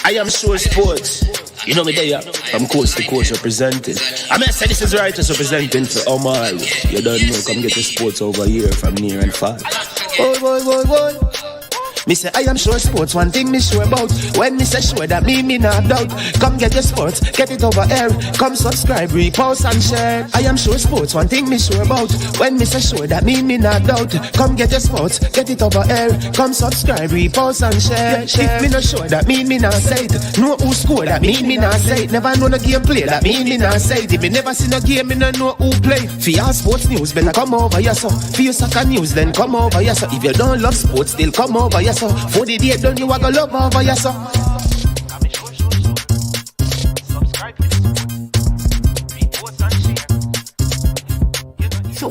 I am sure sports. You know me there, from coast to coast representing. I mean, I say this is righteous representing for Omar. You don't know, come get your sports over here from near and far. Boy. Me say I am sure sports, one thing me sure about. When me say sure, that me not doubt. Come get your sports, get it over here. Come subscribe, repost and share. I am sure sports, one thing me sure about. When me say sure, that me not doubt. Come get your sports, get it over here. Come subscribe, repost and share. If me not sure, that me not say it. Know who score, that me not say it. Never know the game play, that me not say it. If me never see no game, me not know who play. For your sports news, better come over here so. For your soccer news, then come over here so. If you don't love sports, still come over here so. For the day done, you are gonna love over your son.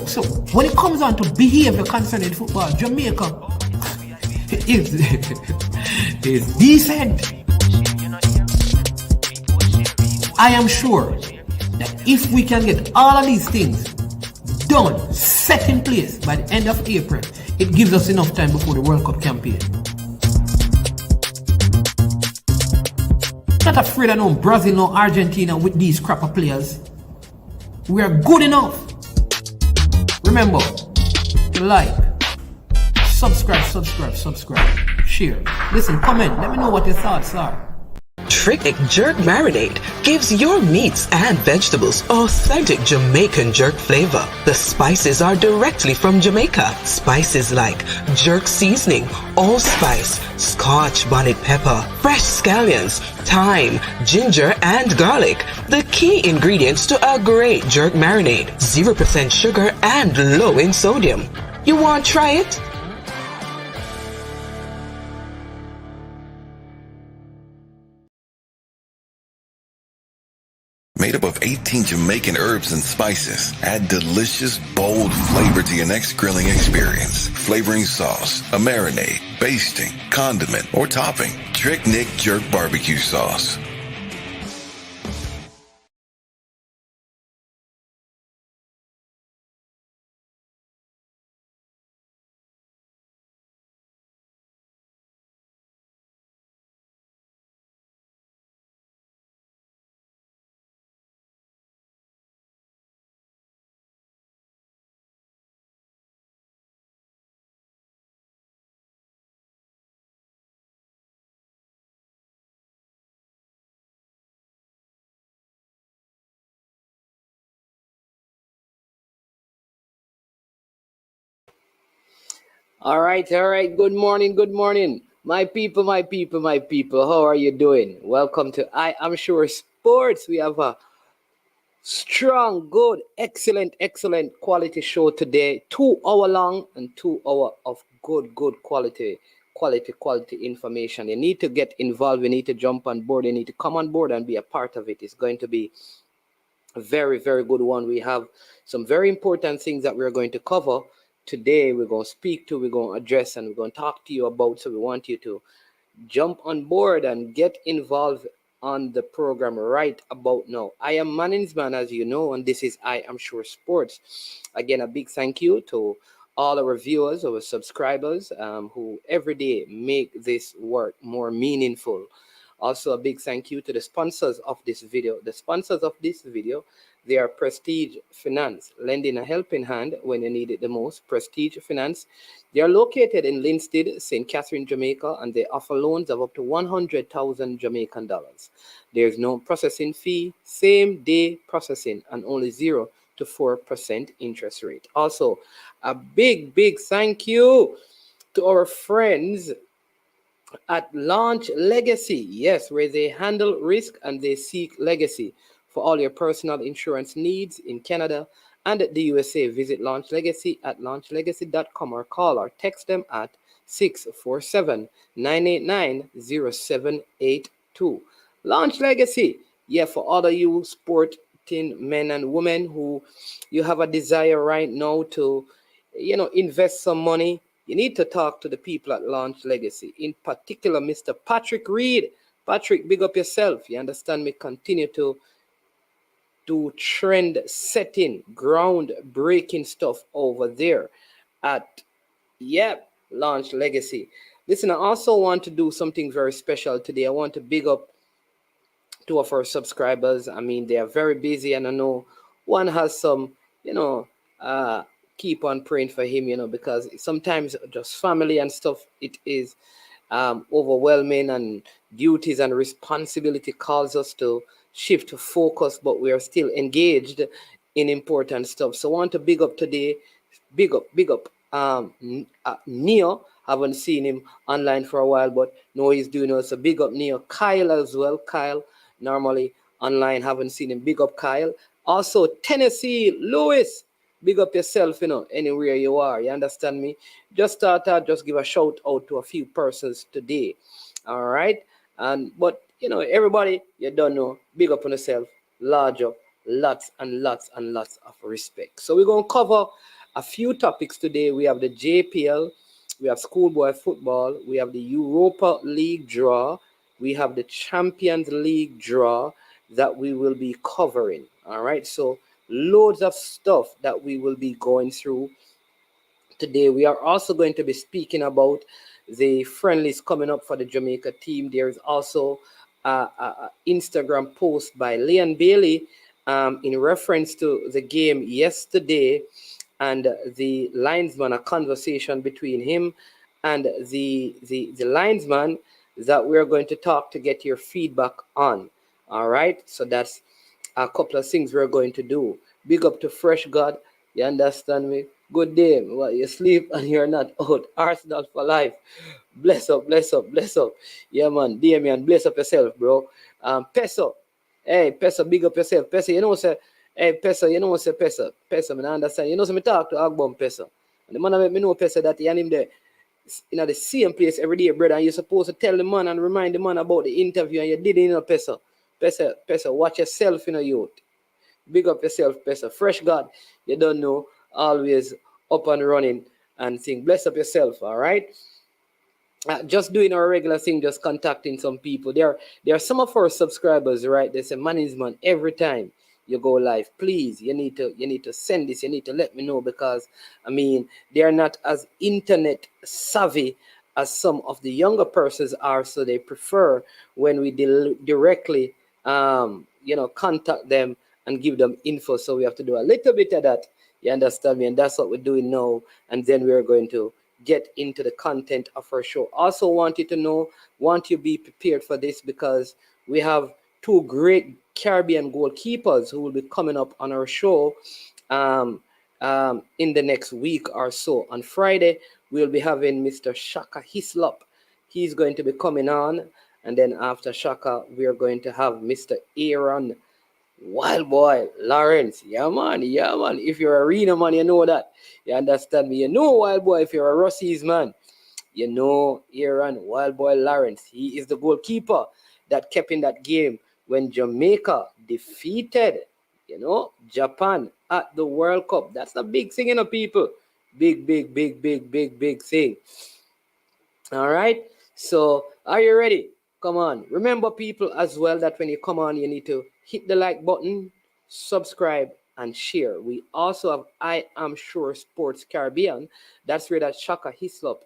So when it comes on to behavior concerning football, Jamaica is decent. I am sure that if we can get all of these things done, set in place by the end of April, it gives us enough time before the World Cup campaign. Not afraid of no Brazil, no Argentina with these crapper players. We are good enough. Remember to like, subscribe, share. Listen, comment, let me know what your thoughts are. Trick Jerk Marinade gives your meats and vegetables authentic Jamaican jerk flavor. The spices are directly from Jamaica. Spices like jerk seasoning, allspice, Scotch bonnet pepper, fresh scallions, thyme, ginger, and garlic. The key ingredients to a great jerk marinade. 0% sugar and low in sodium. You want to try it? Made up of 18 Jamaican herbs and spices, add delicious, bold flavor to your next grilling experience. Flavoring sauce, a marinade, basting, condiment, or topping. Trick Nick Jerk Barbecue Sauce. All right. Good morning. My people. How are you doing? Welcome to I Am Sure Sports. We have a strong, good, excellent quality show today. 2 hour long and 2 hour of good quality information. You need to get involved. You need to jump on board. You need to come on board and be a part of it. It's going to be a very, very good one. We have some very important things that we're going to cover today. We're going to speak to, we're going to address, and we're going to talk to you about. So we want you to jump on board and get involved on the program right about now. I am Manningsman, as you know, and this is I Am Sure Sports. Again, a big thank you to all our viewers, our subscribers, who every day make this work more meaningful. Also, a big thank you to the sponsors of this video. The sponsors of this video, they are Prestige Finance, lending a helping hand when you need it the most. Prestige Finance. They are located in Linstead, St. Catherine, Jamaica, and they offer loans of up to 100,000 Jamaican dollars. There's no processing fee, same day processing, and only 0 to 4% interest rate. Also, a big thank you to our friends at Launch Legacy, yes, where they handle risk and they seek legacy for all your personal insurance needs in Canada and the USA. Visit Launch Legacy at launchlegacy.com or call or text them at 647-989-0782. Launch Legacy, yeah, for all of you sporting men and women who you have a desire right now to, invest some money. You need to talk to the people at Launch Legacy. In particular, Mr. Patrick Reed. Patrick, big up yourself. You understand me? Continue to do trend-setting, ground-breaking stuff over there at, Launch Legacy. Listen, I also want to do something very special today. I want to big up two of our subscribers. I mean, they are very busy, and I know one has some, you know, keep on praying for him, because sometimes just family and stuff, it is overwhelming, and duties and responsibility calls us to shift focus, but we are still engaged in important stuff. So I want to big up today, big up Neo. Haven't seen him online for a while, but know he's doing it. So big up Neo. Kyle as well. Kyle, normally online, haven't seen him. Big up Kyle. Also Tennessee, Lewis. Big up yourself, anywhere you are. You understand me? Just start out, just give a shout out to a few persons today. All right. But everybody, you don't know. Big up on yourself. Large up. Lots and lots and lots of respect. So we're gonna cover a few topics today. We have the JPL, we have schoolboy football, we have the Europa League draw, we have the Champions League draw that we will be covering. All right. So loads of stuff that we will be going through today. We are also going to be speaking about the friendlies coming up for the Jamaica team. There is also an Instagram post by Leon Bailey in reference to the game yesterday, and the linesman, a conversation between him and the linesman that we're going to talk to get your feedback on. All right. So that's a couple of things we're going to do. Big up to Fresh God. You understand me? Good day. Well, you sleep and you're not out. Arsenal for life. Bless up, bless up, bless up. Yeah, man. Damien, bless up yourself, bro. Peso. Hey, Peso, big up yourself. Peso, say, hey, Peso, say Peso. Peso, man, I understand. Say, me talk to Agbon Peso. And the man make me know Peso that he and him there in the same place every day, brother. And you're supposed to tell the man and remind the man about the interview, and you didn't, Peso. Peso, watch yourself, youth. Big up yourself, Peso. Fresh God, you don't know, always up and running and sing. Bless up yourself, all right? Just doing our regular thing, just contacting some people. There are some of our subscribers, right? They say, management, every time you go live, please, you need to send this, you need to let me know, because I mean, they are not as internet savvy as some of the younger persons are, so they prefer when we directly contact them and give them info. So we have to do a little bit of that. You understand me? And that's what we're doing now. And then we're going to get into the content of our show. Also want you to be prepared for this, because we have two great Caribbean goalkeepers who will be coming up on our show in the next week or so. On Friday, we'll be having Mr. Shaka Hislop. He's going to be coming on. And then after Shaka, we are going to have Mr. Aaron Wild Boy Lawrence. Yeah, man. If you're a arena man, you know that. You understand me? You know Wild Boy. If you're a Russies man, you know Aaron Wild Boy Lawrence. He is the goalkeeper that kept in that game when Jamaica defeated, Japan at the World Cup. That's a big thing, people. Big thing. All right. So, are you ready? Come on. Remember, people, as well, that when you come on, you need to hit the like button, subscribe, and share. We also have I Am Sure Sports Caribbean. That's where that Shaka Hislop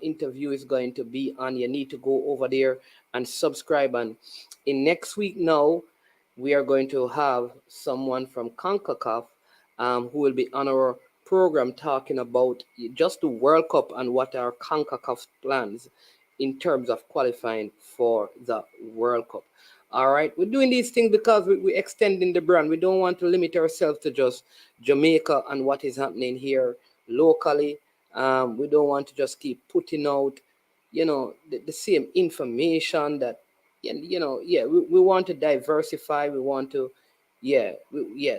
interview is going to be on. You need to go over there and subscribe. And in next week now, we are going to have someone from CONCACAF who will be on our program talking about just the World Cup and what are CONCACAF's plans in terms of qualifying for the World Cup. All right, we're doing these things because we're extending the brand. We don't want to limit ourselves to just Jamaica and what is happening here locally. We don't want to just keep putting out, the same information that, we want to diversify. We want to,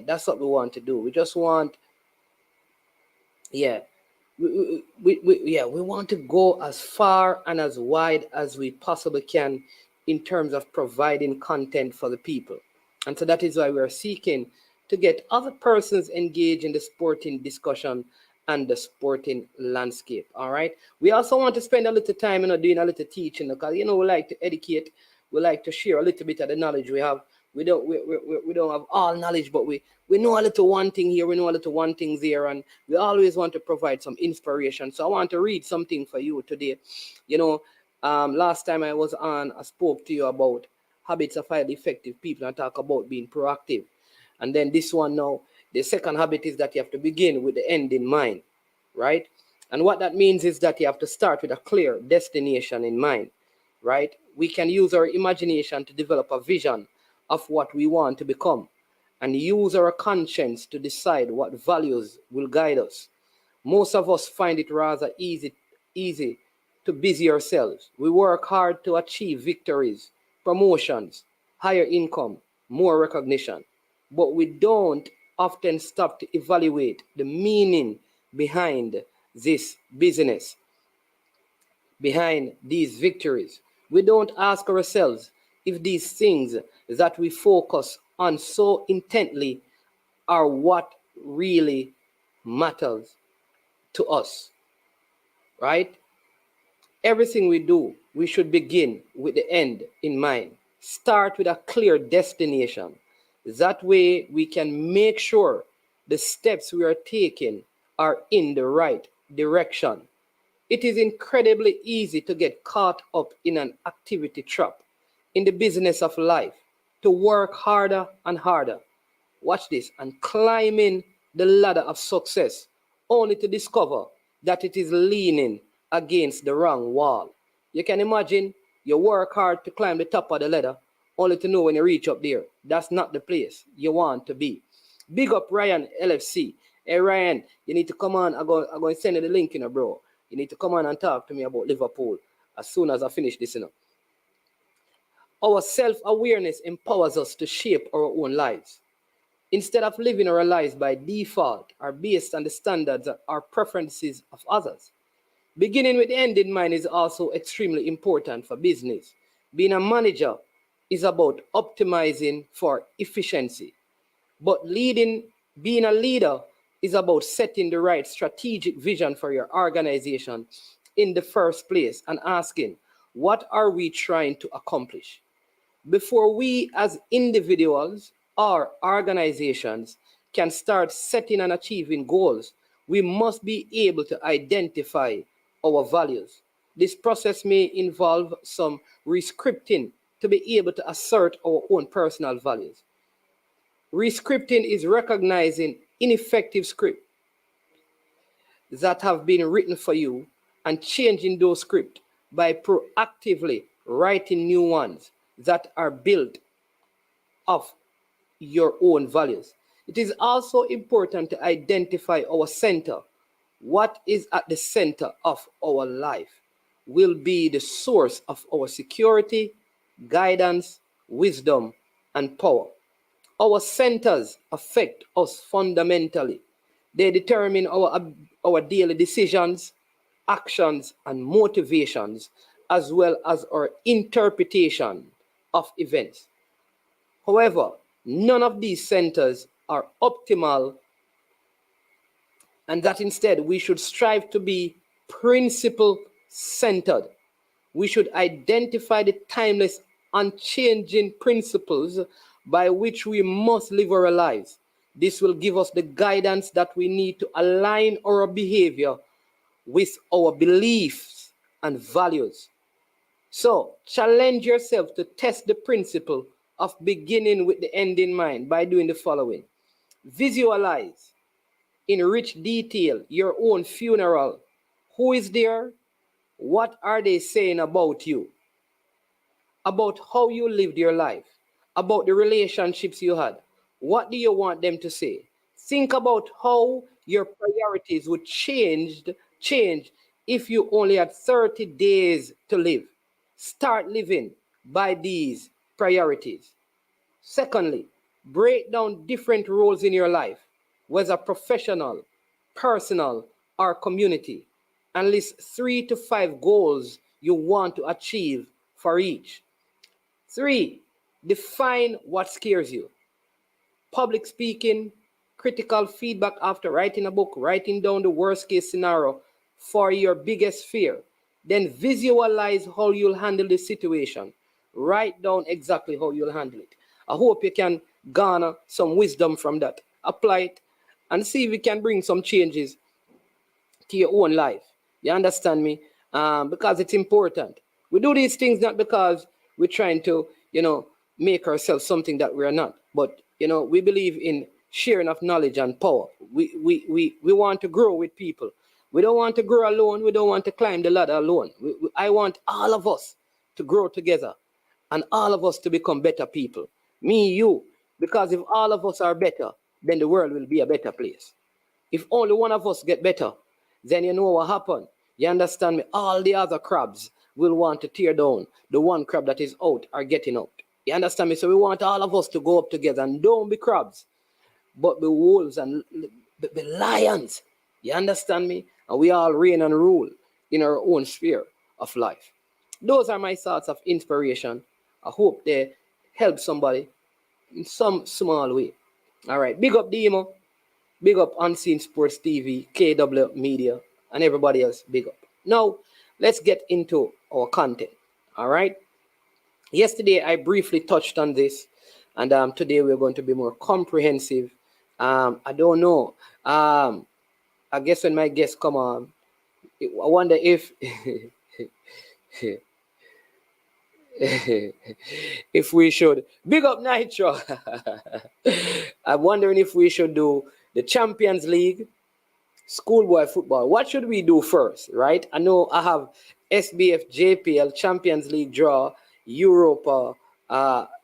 that's what we want to do. We just want, we want to go as far and as wide as we possibly can in terms of providing content for the people. And so that is why we are seeking to get other persons engaged in the sporting discussion and the sporting landscape. All right. We also want to spend a little time, doing a little teaching, because, we like to educate. We like to share a little bit of the knowledge we have We don't have all knowledge, but we know a little one thing here, we know a little one thing there, and we always want to provide some inspiration. So I want to read something for you today. You know, last time I was on, I spoke to you about habits of highly effective people and talk about being proactive. And then this one now, the second habit is that you have to begin with the end in mind, right? And what that means is that you have to start with a clear destination in mind, right? We can use our imagination to develop a vision of what we want to become and use our conscience to decide what values will guide us. Most of us find it rather easy to busy ourselves. We work hard to achieve victories, promotions, higher income, more recognition, but we don't often stop to evaluate the meaning behind this business, behind these victories. We don't ask ourselves if these things that we focus on so intently are what really matters to us, right? Everything we do, we should begin with the end in mind. Start with a clear destination. That way we can make sure the steps we are taking are in the right direction. It is incredibly easy to get caught up in an activity trap in the business of life, to work harder and harder. Watch this, and climbing the ladder of success only to discover that it is leaning against the wrong wall. You can imagine you work hard to climb the top of the ladder only to know when you reach up there, that's not the place you want to be. Big up Ryan LFC. Hey Ryan, you need to come on. I'm going to send you the link, bro. You need to come on and talk to me about Liverpool as soon as I finish this, Our self-awareness empowers us to shape our own lives. Instead of living our lives by default or based on the standards or preferences of others. Beginning with the end in mind is also extremely important for business. Being a manager is about optimizing for efficiency. But being a leader is about setting the right strategic vision for your organization in the first place and asking, what are we trying to accomplish? Before we as individuals or organizations can start setting and achieving goals, we must be able to identify our values. This process may involve some rescripting to be able to assert our own personal values. Rescripting is recognizing ineffective scripts that have been written for you and changing those scripts by proactively writing new ones that are built of your own values. It is also important to identify our center. What is at the center of our life will be the source of our security, guidance, wisdom, and power. Our centers affect us fundamentally. They determine our daily decisions, actions, and motivations, as well as our interpretation of events. However, none of these centers are optimal, and that instead we should strive to be principle-centered. We should identify the timeless, unchanging principles by which we must live our lives. This will give us the guidance that we need to align our behavior with our beliefs and values. So, challenge yourself to test the principle of beginning with the end in mind by doing the following. Visualize in rich detail your own funeral. Who is there? What are they saying about you? About how you lived your life? About the relationships you had? What do you want them to say? Think about how your priorities would change if you only had 30 days to live. Start living by these priorities. Secondly, break down different roles in your life, whether professional, personal, or community, and list 3 to 5 goals you want to achieve for each. 3, define what scares you. Public speaking, critical feedback after writing a book, writing down the worst case scenario for your biggest fear. Then visualize how you'll handle the situation. Write down exactly how you'll handle it. I hope you can garner some wisdom from that, apply it, and see if we can bring some changes to your own life. You understand me? Because it's important. We do these things not because we're trying to, make ourselves something that we're not. But, we believe in sharing of knowledge and power. We want to grow with people. We don't want to grow alone. We don't want to climb the ladder alone. I want all of us to grow together and all of us to become better people. Me, you. Because if all of us are better, then the world will be a better place. If only one of us get better, then you know what happened. You understand me? All the other crabs will want to tear down the one crab that is out or getting out. You understand me? So we want all of us to go up together and don't be crabs, but be wolves and be lions. You understand me? And we all reign and rule in our own sphere of life. Those are my thoughts of inspiration. I hope they help somebody in some small way. All right. Big up Demo. Big up Unseen Sports TV, KW Media, and everybody else. Big up. Now, let's get into our content. All right. Yesterday, I briefly touched on this, and today we're going to be more comprehensive. I don't know. I guess when my guests come on, I wonder if if we should big up Nitro. I'm wondering if we should do the Champions League, schoolboy football. What should we do first, right? I know I have SBF, JPL, Champions League draw, Europa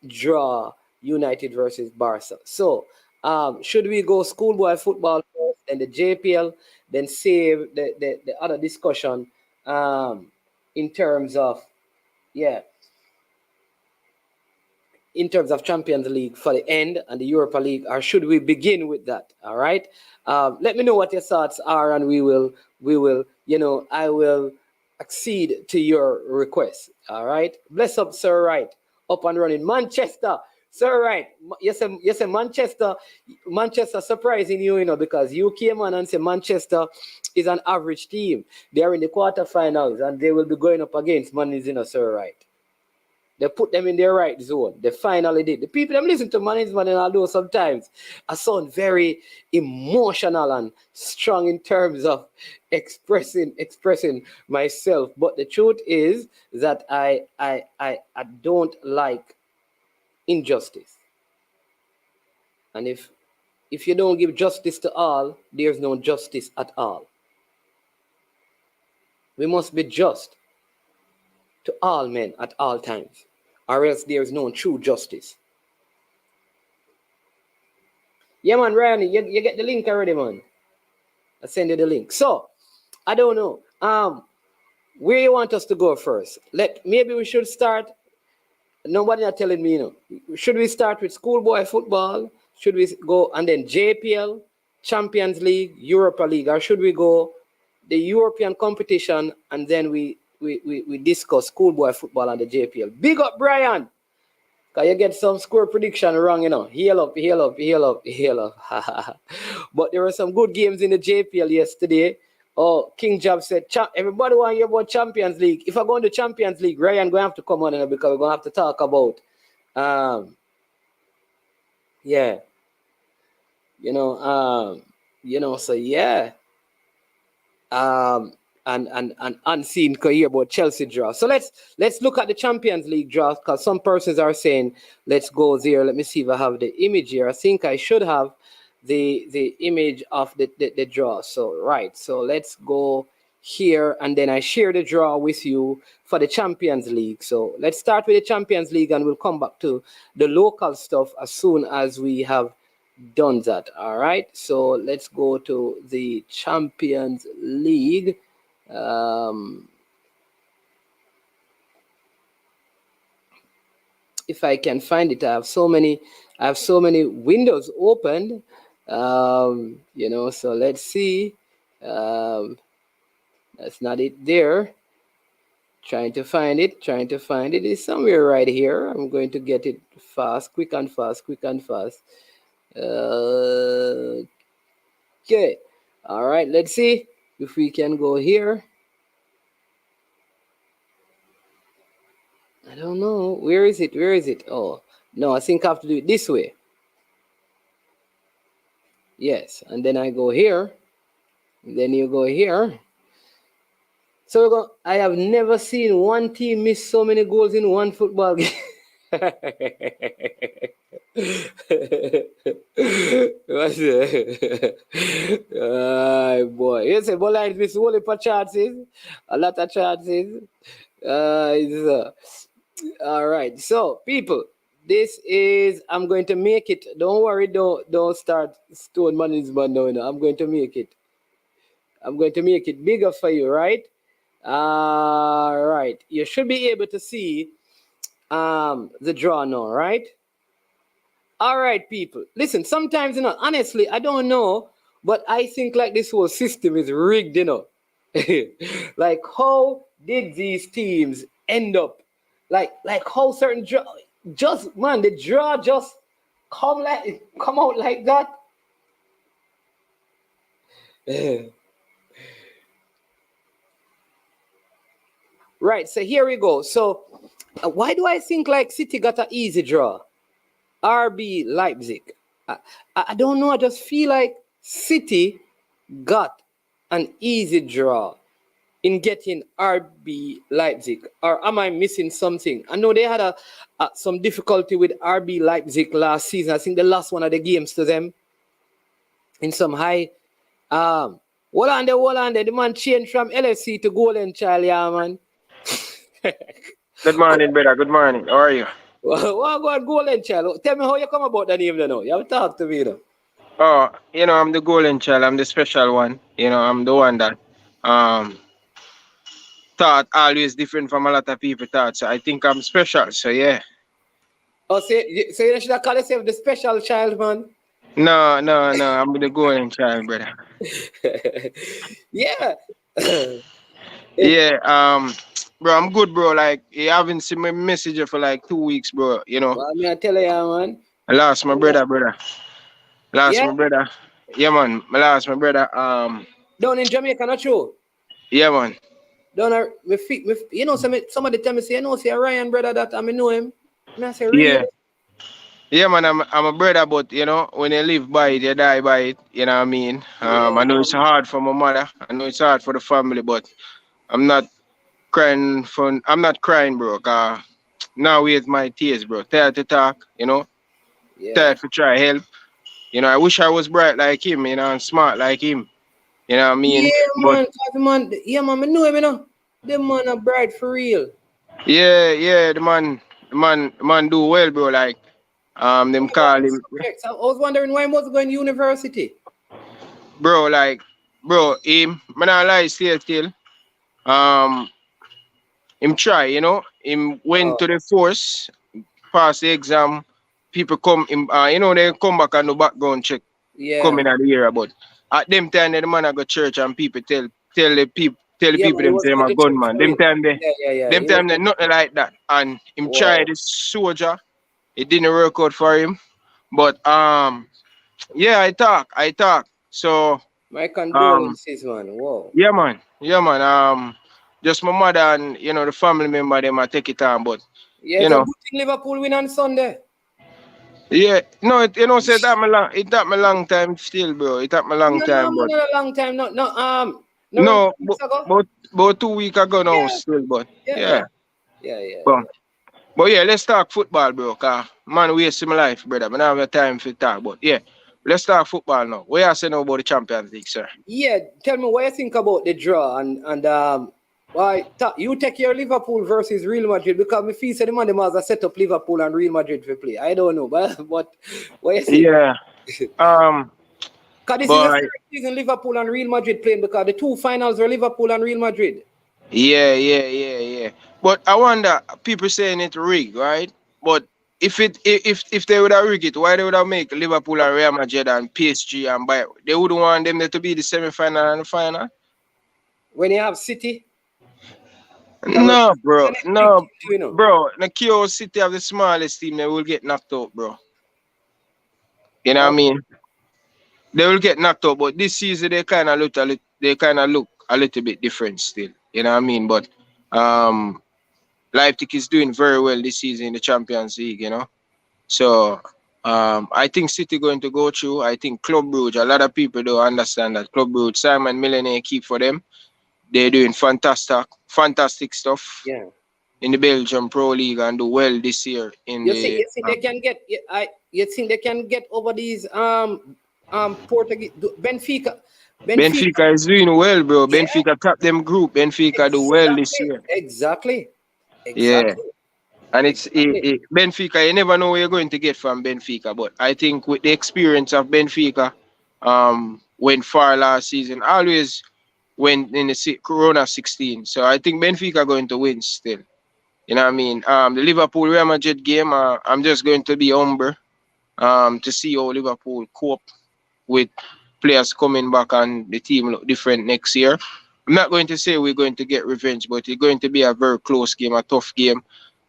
draw, United versus Barca. So should we go schoolboy football first, then the JPL, then save the other discussion in terms of, in terms of Champions League for the end and the Europa League, or should we begin with that? All right. Let me know what your thoughts are, and we will, I will accede to your request. All right. Bless up, Sir Wright. Up and running. Manchester. Sir Wright. Yes, Manchester surprising you, because you came on and said Manchester is an average team. They are in the quarterfinals and they will be going up against Man United, Sir Wright. They put them in their right zone. They finally did. The people that listen to management, and although sometimes I sound very emotional and strong in terms of expressing myself, but the truth is that I don't like injustice. And if you don't give justice to all, there's no justice at all. We must be just to all men at all times, or else there is no true justice. Yeah, man, Ryan, you get the link already, man. I send you the link. So, I don't know. Where you want us to go first? Maybe we should start. Nobody are telling me, Should we start with schoolboy football? Should we go and then JPL, Champions League, Europa League, or should we go the European competition and then we discuss schoolboy football and the JPL? Big up, Brian. Because you get some score prediction wrong, Heal up. But there were some good games in the JPL yesterday. Oh, King Job said, everybody want to hear about Champions League. If I go into Champions League, Ryan going to have to come on because we're going to have to talk about, so yeah. And unseen career about Chelsea draw. So let's look at the Champions League draw, because some persons are saying let's go there. Let me see if I have the image here. I think I should have the image of the draw. So right. So let's go here, and then I share the draw with you for the Champions League. So let's start with the Champions League, and we'll come back to the local stuff as soon as we have done that. All right. So let's go to the Champions League. If I can find it, I have so many windows opened. So let's see. That's not it there. Trying to find it. It's somewhere right here. I'm going to get it quick and fast. Okay. All right. Let's see if we can go here. I don't know. Where is it? Oh, No, I think I have to do it this way. Yes, and then I go here. And then you go here. So I have never seen one team miss so many goals in one football game. What's it? Boy. You say Bolines miss only for chances. A lot of chances. All right. So, people, this is, I'm going to make it. Don't worry. Don't start stone management now. I'm going to make it. I'm going to make it bigger for you, right? All right. You should be able to see the draw now, right? All right, people. Listen, sometimes, honestly, I don't know, but I think like this whole system is rigged, Like, how did these teams end up? Like how certain draw, the draw just come out like that. Right, so here we go. So, why do I think like City got an easy draw? RB Leipzig. I don't know. I just feel like City got an easy draw in getting RB Leipzig. Or am I missing something? I know they had some difficulty with RB Leipzig last season. I think they lost one of the games to them in some high. Hold on there. The man changed from LFC to Golden Child, yeah, man. Good morning, brother. Good morning. How are you? What about Golden Child? Tell me how you come about the name, now. You have to talk to me, Oh, I'm the golden child. I'm the special one. I'm the one that thought always different from a lot of people thought. So I think I'm special. So yeah. Oh, so you should have called yourself the special child, man. No. I'm the golden child, brother. Yeah. Yeah. Bro, I'm good, bro. Like, you haven't seen my message for like 2 weeks, bro. Well, I tell you, man. I lost my brother. Lost Yeah? my brother. Yeah, man. I lost my brother. Down in Jamaica, not true? Yeah, man. Down somebody tell me, say Ryan, brother, that I know him. And I say, really? Yeah. Yeah, man, I'm a brother, but when you live by it, you die by it. You know what I mean? I know it's hard for my mother. I know it's hard for the family, but I'm not crying, bro. Cause now with my tears, bro. Tired to talk, Yeah. Tired to try help. I wish I was bright like him, and smart like him. You know what I mean? Yeah, man. I know him, The man are bright for real. Yeah, the man do well, bro. Like, them call him. I was wondering why he wasn't going to university. Bro, him, man, I lie still. Him try, him went to the force, pass the exam. People come, they come back and do background check. Yeah. Coming at the year, but at them time, the man I go church and people tell the people them say I'm a gunman. Them time they nothing like that. And him tried this soldier, it didn't work out for him. But yeah, I talk. So my condolences, man. Whoa. Yeah, man. Just my mother and the family member them I take it on, but Liverpool win on Sunday. Yeah, no, it say it took me long time still, bro. It took me long time, but not a long time. No, about 2 weeks ago now still, but yeah. But yeah, let's talk football, bro. Cause man wasting my life, brother. I don't have time for talk, but yeah. Let's talk football now. What you say now about the Champions League, sir? Yeah, tell me what you think about the draw and why you take your Liverpool versus Real Madrid, because me feel say the man has set up Liverpool and Real Madrid to play. I don't know, but what you think? Yeah. Because this is the third season Liverpool and Real Madrid playing, because the two finals were Liverpool and Real Madrid. Yeah. But I wonder, people saying it rigged, right? But if they would have rigged it, why they would have make Liverpool and Real Madrid and PSG and Bayern? They wouldn't want them to be the semi-final and the final? When you have City? No, bro. Bro, the KO City have the smallest team, they will get knocked out, bro. You know what I mean? They will get knocked out, but this season they kind of look a little bit different still. You know what I mean? But Leipzig is doing very well this season in the Champions League, So I think City going to go through. I think Club Brugge, a lot of people don't understand that Club Brugge, Simon Millionaire keep for them. They're doing fantastic stuff. Yeah. In the Belgium Pro League and do well this year in you think they can get you think they can get over these Portuguese Benfica is doing well, bro. Yeah. Benfica top them group. Benfica do well this year. Exactly. Yeah. And it's Benfica, you never know what you're going to get from Benfica. But I think with the experience of Benfica, went far last season, always went in the Corona 16. So I think Benfica going to win still. You know what I mean? The Liverpool Real Madrid game, I'm just going to be humble to see how Liverpool cope with players coming back and the team look different next year. I'm not going to say we're going to get revenge, but it's going to be a very close game, a tough game.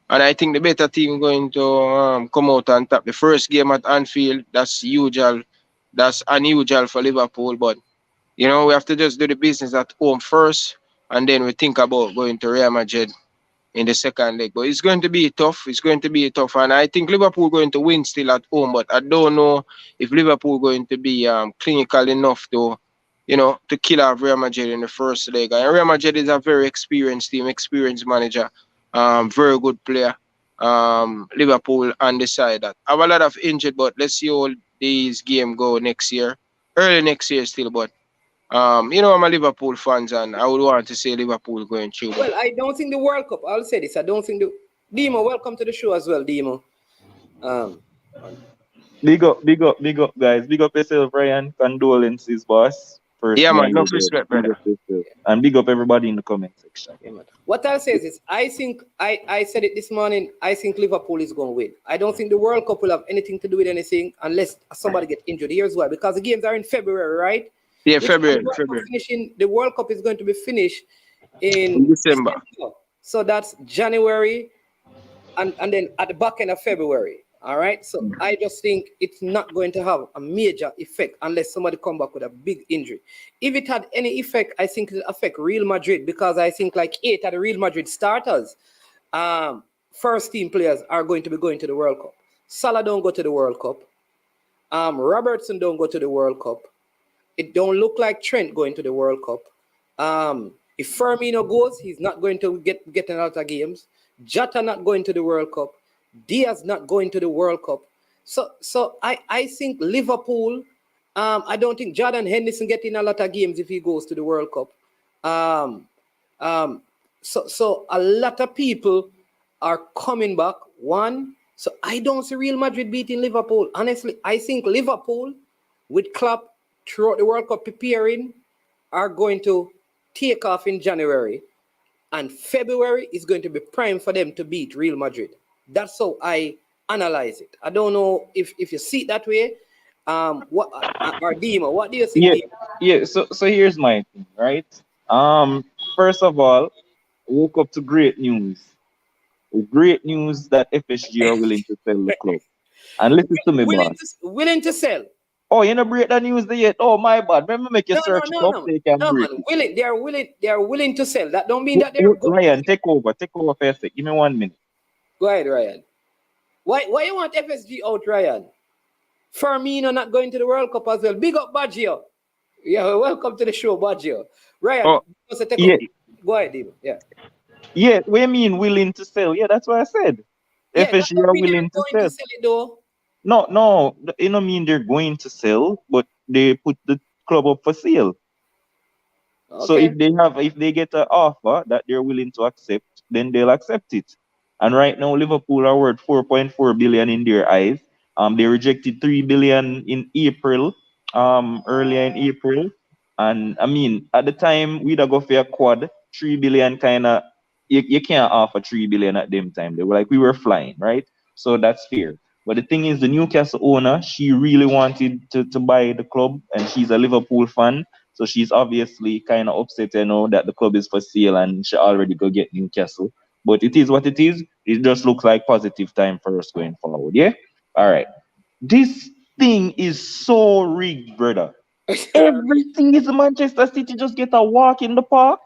And I think the better team going to come out on top. The first game at Anfield, that's usual. That's unusual for Liverpool. But, you know, we have to just do the business at home first. And then we think about going to Real Madrid in the second leg. But it's going to be tough. It's going to be tough. And I think Liverpool going to win still at home. But I don't know if Liverpool going to be clinical enough to, you know, to kill off Real Madrid in the first leg. And Real Madrid is a very experienced team, experienced manager. Very good player. Liverpool undecided. I have a lot of injured, but let's see how these games go next year. Early next year still, but you know, I'm a Liverpool fans and I would want to say Liverpool going through. Well, I don't think the World Cup, I'll say this, I don't think Demo, welcome to the show as well, Demo. Big up, guys. Big up yourself, Ryan. Condolences, boss. First, yeah, man. No respect, brother. And big up everybody in the comment section. Yeah, man. What I'll say is this. I think, I said it this morning, I think Liverpool is going to win. I don't think the World Cup will have anything to do with anything unless somebody gets injured. Here's why. Because the games are in February, right? Yeah, February. The World Cup is going to be finished in December. So that's January and then at the back end of February. All right. So I just think it's not going to have a major effect unless somebody come back with a big injury. If it had any effect, I think it'll affect Real Madrid because I think like 8 of the Real Madrid starters, first team players are going to be going to the World Cup. Salah don't go to the World Cup. Robertson don't go to the World Cup. It don't look like Trent going to the World Cup. If Firmino goes, he's not going to get a lot of games. Jota not going to the World Cup. Diaz not going to the World Cup. So I think Liverpool, I don't think Jordan Henderson getting a lot of games if he goes to the World Cup. So a lot of people are coming back. One, so I don't see Real Madrid beating Liverpool. Honestly, I think Liverpool with Klopp throughout the World Cup preparing are going to take off in January. And February is going to be prime for them to beat Real Madrid. That's how I analyze it. I don't know if you see it that way. What or Demo, what do you think? Yeah. So here's my thing, right? First of all, woke up to great news. Great news that FSG are willing to sell the club. And listen to me, boss. Willing to sell. Oh, you know break that news there yet? Oh, my bad. Remember, make your search up so you can break it. They are willing to sell. That don't mean that they're good. Ryan, take over for a sec. Give me 1 minute. Go ahead, Ryan. Why you want FSG out, Ryan? Firmino not going to the World Cup as well. Big up Baggio. Yeah, welcome to the show, Baggio. Ryan, go ahead, Dimo. Yeah. Yeah, what do you mean willing to sell? Yeah, that's what I said. FSG are willing to sell. It, though. No, you don't mean they're going to sell, but they put the club up for sale. Okay. So if they get an offer that they're willing to accept, then they'll accept it. And right now, Liverpool are worth 4.4 billion in their eyes. They rejected 3 billion in April, earlier in April. And I mean, at the time, we'd go for a quad, 3 billion kind of, you can't offer 3 billion at them time. They were like, we were flying, right? So that's fair. But the thing is, the Newcastle owner, she really wanted to buy the club, and she's a Liverpool fan. So she's obviously kind of upset, that the club is for sale and she already go get Newcastle. But it is what it is. It just looks like positive time for us going forward. Yeah? All right. This thing is so rigged, brother. Everything is Manchester City just get a walk in the park.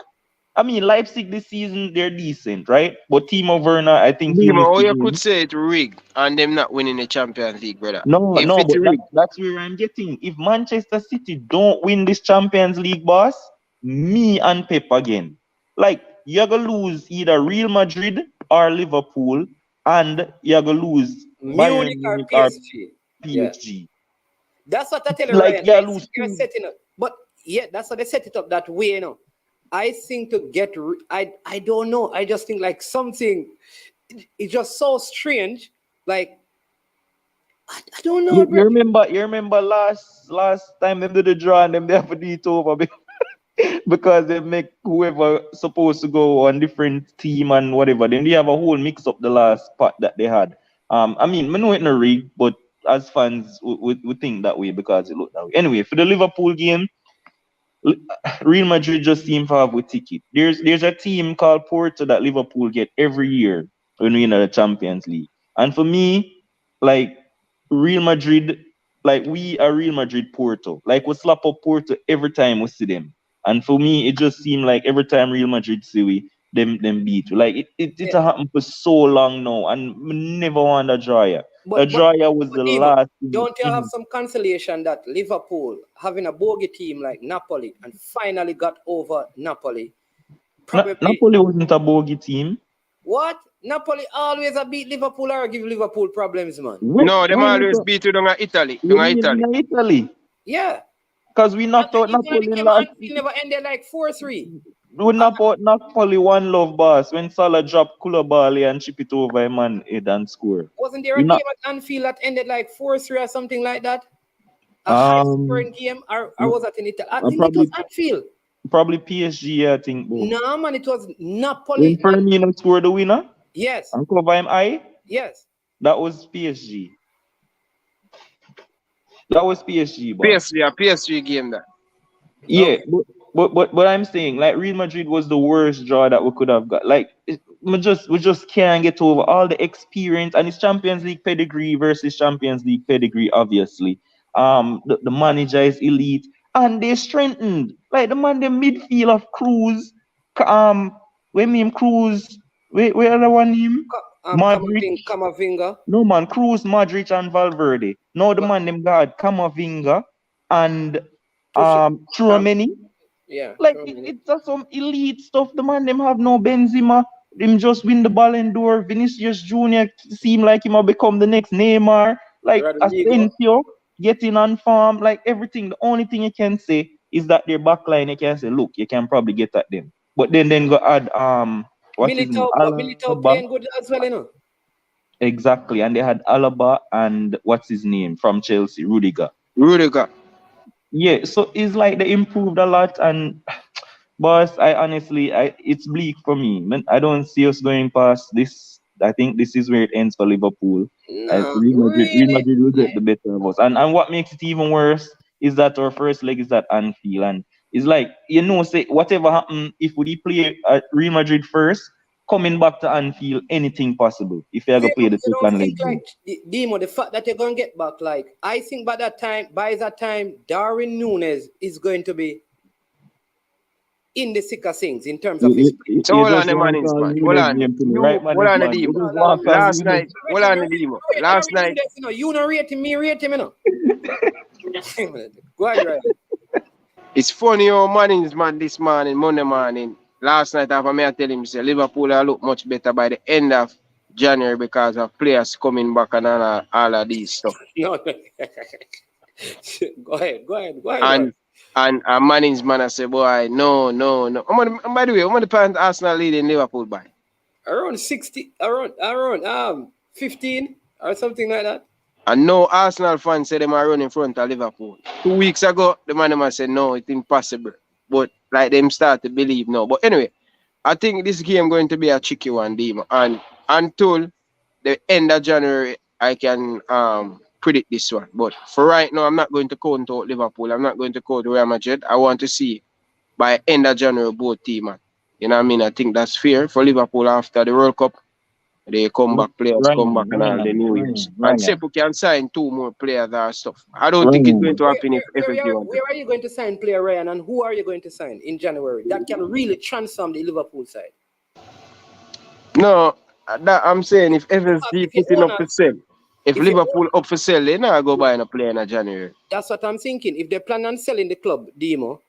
I mean, Leipzig this season, they're decent, right? But Timo Werner, I think he Dima, needs or to you go. could say it's rigged and them not winning the Champions League, brother. No, If no, it's but rigged, that's where I'm getting. If Manchester City don't win this Champions League, boss, me and Pep again. Like, you're going to lose either Real Madrid or Liverpool, and you're going to lose Munich Bayern or Munich or PSG. Yeah. PSG. That's what I tell you, Like, Ryan. you I lose think you're two. setting up. But yeah, that's how they set it up that way, you know. I think to get, I don't know. I just think like something, it's just so strange. Like, I don't know, bro. You remember last time they did the draw and them they have to do it over because they make whoever supposed to go on different team and whatever. Then they have a whole mix up the last part that they had. I mean, I know it's not rigged, but as fans, we think that way because it looked that way. Anyway, for the Liverpool game, Real Madrid just seem to have a ticket. There's a team called Porto that Liverpool get every year when we in the Champions League. And for me, like Real Madrid, like we are Real Madrid Porto. Like we slap up Porto every time we see them. And for me, it just seemed like every time Real Madrid see we, them beat. Like it happened for so long now, and we never want a draw. A draw was the Dima, last. don't you have some consolation that Liverpool having a bogey team like Napoli and finally got over Napoli? Probably. Napoli wasn't a bogey team. What? Napoli always a beat Liverpool or give Liverpool problems, man. No, them always beat you down at Italy. Italy. Yeah. Because we knocked out Napoli last. Never ended like 4-3. We knocked out Napoli one love boss when Salah dropped Koulibaly and chip it over him and head and score. Wasn't there a game at Anfield that ended like 4-3 or something like that? A high-scoring game, or was that in Italy? I think it was Anfield. Probably PSG, I think. No, man, it was Napoli. When Firmino scored the winner? Yes. And cover him eye? Yes. That was PSG. That was PSG, boss. PSG game that. Yeah, but I'm saying like Real Madrid was the worst draw that we could have got. Like we just can't get over all the experience, and it's Champions League pedigree versus Champions League pedigree, obviously. The manager is elite, and they strengthened. Like the man, the midfield of Cruz, Cruz, where the one name? Madrid. Camavinga. No man, Cruz, Madrid, and Valverde. No, the man them got Camavinga and Tchouaméni. Yeah. Like it's just some elite stuff. The man them have no Benzema. Him just win the Ballon d'Or. Vinicius Jr. seem like him will become the next Neymar. Like Asensio getting on form. Like everything. The only thing you can say is that their backline. You can say, look, you can probably get at them. But then go add Militao playing good as well, you know. Exactly, and they had Alaba and what's his name from Chelsea, Rudiger. Yeah, so it's like they improved a lot, and boss, it's bleak for me. I don't see us going past this. I think this is where it ends for Liverpool. No, Real Madrid will get the better of us. And what makes it even worse is that our first leg is at Anfield, and it's like say whatever happen if we play at Real Madrid first. Coming back to Anfield, anything possible if you ever play the second leg. Like, Demo, the fact that you're going to get back, like, I think by that time, Darwin Núñez is going to be in the thick of things in terms of his play. So hold on, the man. Hold on, Demo. Last night, you not rate him, me rate him, you know. Go ahead, right. It's funny, this morning, Monday morning. Last night, after me, I tell him, say Liverpool will look much better by the end of January because of players coming back and all of these stuff. No. Go ahead. And Manning's man, I say, boy, no. By the way, how many points Arsenal leading Liverpool by? Around 60, around 15 or something like that. And no Arsenal fans say them are running in front of Liverpool. 2 weeks ago, the man said, no, it's impossible. But like them start to believe now. But anyway, I think this game going to be a tricky one, Dima. And until the end of January, I can predict this one. But for right now, I'm not going to count out Liverpool. I'm not going to count Real Madrid. I want to see by end of January both teams. You know what I mean? I think that's fair for Liverpool after the World Cup. They come back, players come back and all the new years. And Ryan. Sepu can sign 2 more players and stuff. I don't think it's going to happen if FFG wants. Where are you going to sign player Ryan, and who are you going to sign in January that can really transform the Liverpool side? No, that I'm saying if FFG putting up for sale, if Liverpool up for sale, they not go buy a player in January. That's what I'm thinking. If they plan on selling the club, Demo,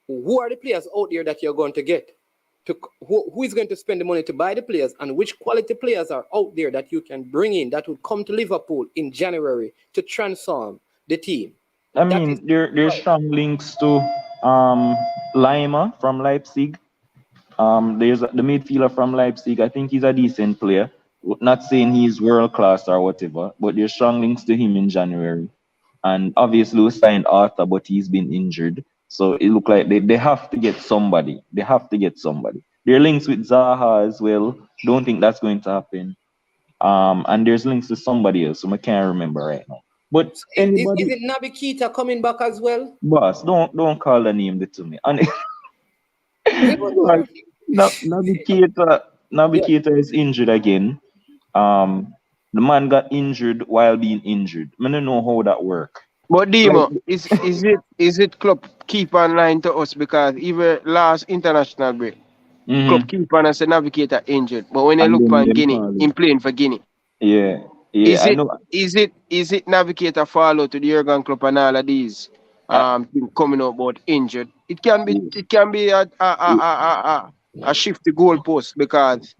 who are the players out there that you're going to get? Who is going to spend the money to buy the players, and which quality players are out there that you can bring in that would come to Liverpool in January to transform the team? I mean, there's strong links to Lima from Leipzig. There's the midfielder from Leipzig. I think he's a decent player. Not saying he's world class or whatever, but there's strong links to him in January. And obviously we signed Arthur, but he's been injured. So it looked like they have to get somebody. They have to get somebody. There are links with Zaha as well. Don't think that's going to happen. And there's links to somebody else, so I can't remember right now. But anybody, is it Naby Keita coming back as well? Boss, don't call the name to me. And Naby Keita is injured again. The man got injured while being injured. I don't know how that works. But Demo, is it club keep online to us, because even last international break, club keep on and say Navigator injured. But when they look for Guinea, in playing for Guinea. Yeah. Is it Navigator follow to the Jurgen Klopp and all of these coming out about injured? It can be a shift the goalpost, because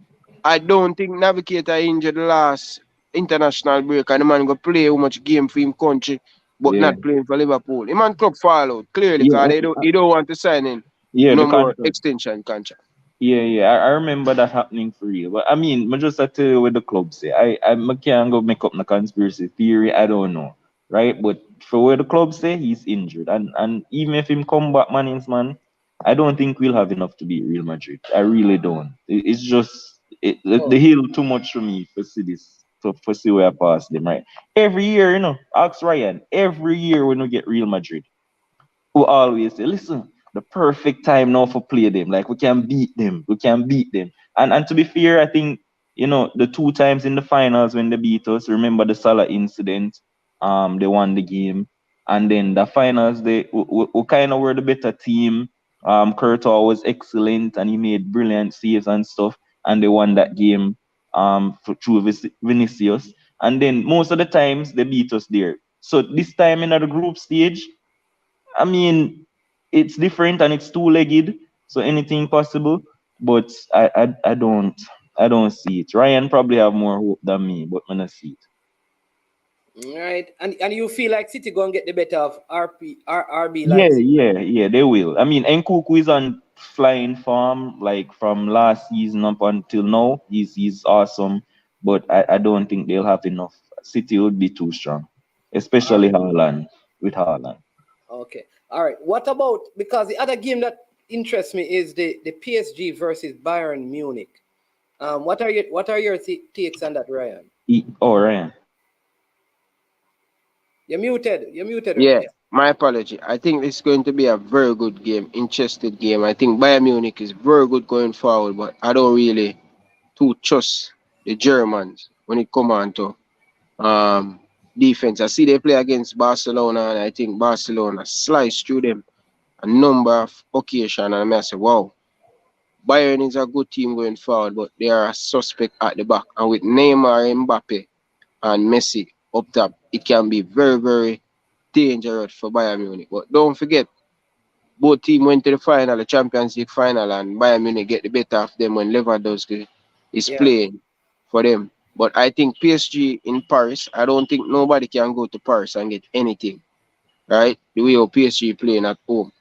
I don't think Navigator injured last international break and the man go play how much game for him country, but not playing for Liverpool. The man club fall out clearly, because he don't want to sign in no more extension contract. Yeah, I remember that happening for real. But I mean, I just tell you what the club say. I can't go make up the conspiracy theory. I don't know, right? But for what the club say, he's injured, and even if him come back, man, I don't think we'll have enough to beat Real Madrid. I really don't. It's just the hill too much for me for see this. For see where I pass them, right? Every year, ask Ryan. Every year when we get Real Madrid, who always say, listen, the perfect time now for play them. Like we can beat them. And to be fair, I think, the 2 times in the finals when they beat us, remember the Salah incident, they won the game. And then the finals, we kind of were the better team. Courtois was excellent and he made brilliant saves and stuff. And they won that game through Vinicius. And then most of the times they beat us there. So this time in the group stage, I mean, it's different and it's 2-legged, so anything possible. But I don't see it. Ryan probably have more hope than me, but I don't see it. All right, and you feel like City gonna get the better of RB? Yeah, they will. I mean, Nkunku is on flying form, like from last season up until now. He's awesome, but I don't think they'll have enough. City would be too strong, especially Haaland. Okay. All right. What about, because the other game that interests me is the PSG versus Bayern Munich. What are your takes on that, Ryan? Ryan. You're muted. Yeah, my apology. I think it's going to be a very good game, interesting game. I think Bayern Munich is very good going forward, but I don't really too trust the Germans when it comes on to defense. I see they play against Barcelona, and I think Barcelona sliced through them a number of occasions, and I say, wow, Bayern is a good team going forward, but they are a suspect at the back. And with Neymar, Mbappe, and Messi up top, it can be very, very dangerous for Bayern Munich. But don't forget, both teams went to the final, the Champions League final, and Bayern Munich get the better of them when Lewandowski is playing for them. But I think PSG in Paris, I don't think nobody can go to Paris and get anything, right? The way how PSG playing at home.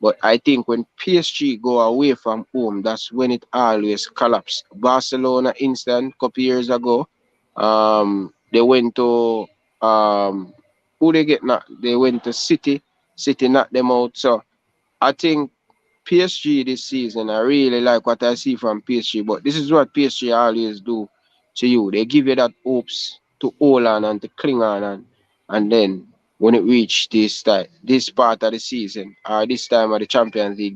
But I think when PSG go away from home, that's when it always collapses. Barcelona instant, couple years ago, they went to who they get knocked? They went to City. City knocked them out. So I think PSG this season, I really like what I see from PSG. But this is what PSG always do to you. They give you that hopes to hold on and to cling on, and then when it reach this part of the season or this time of the Champions League,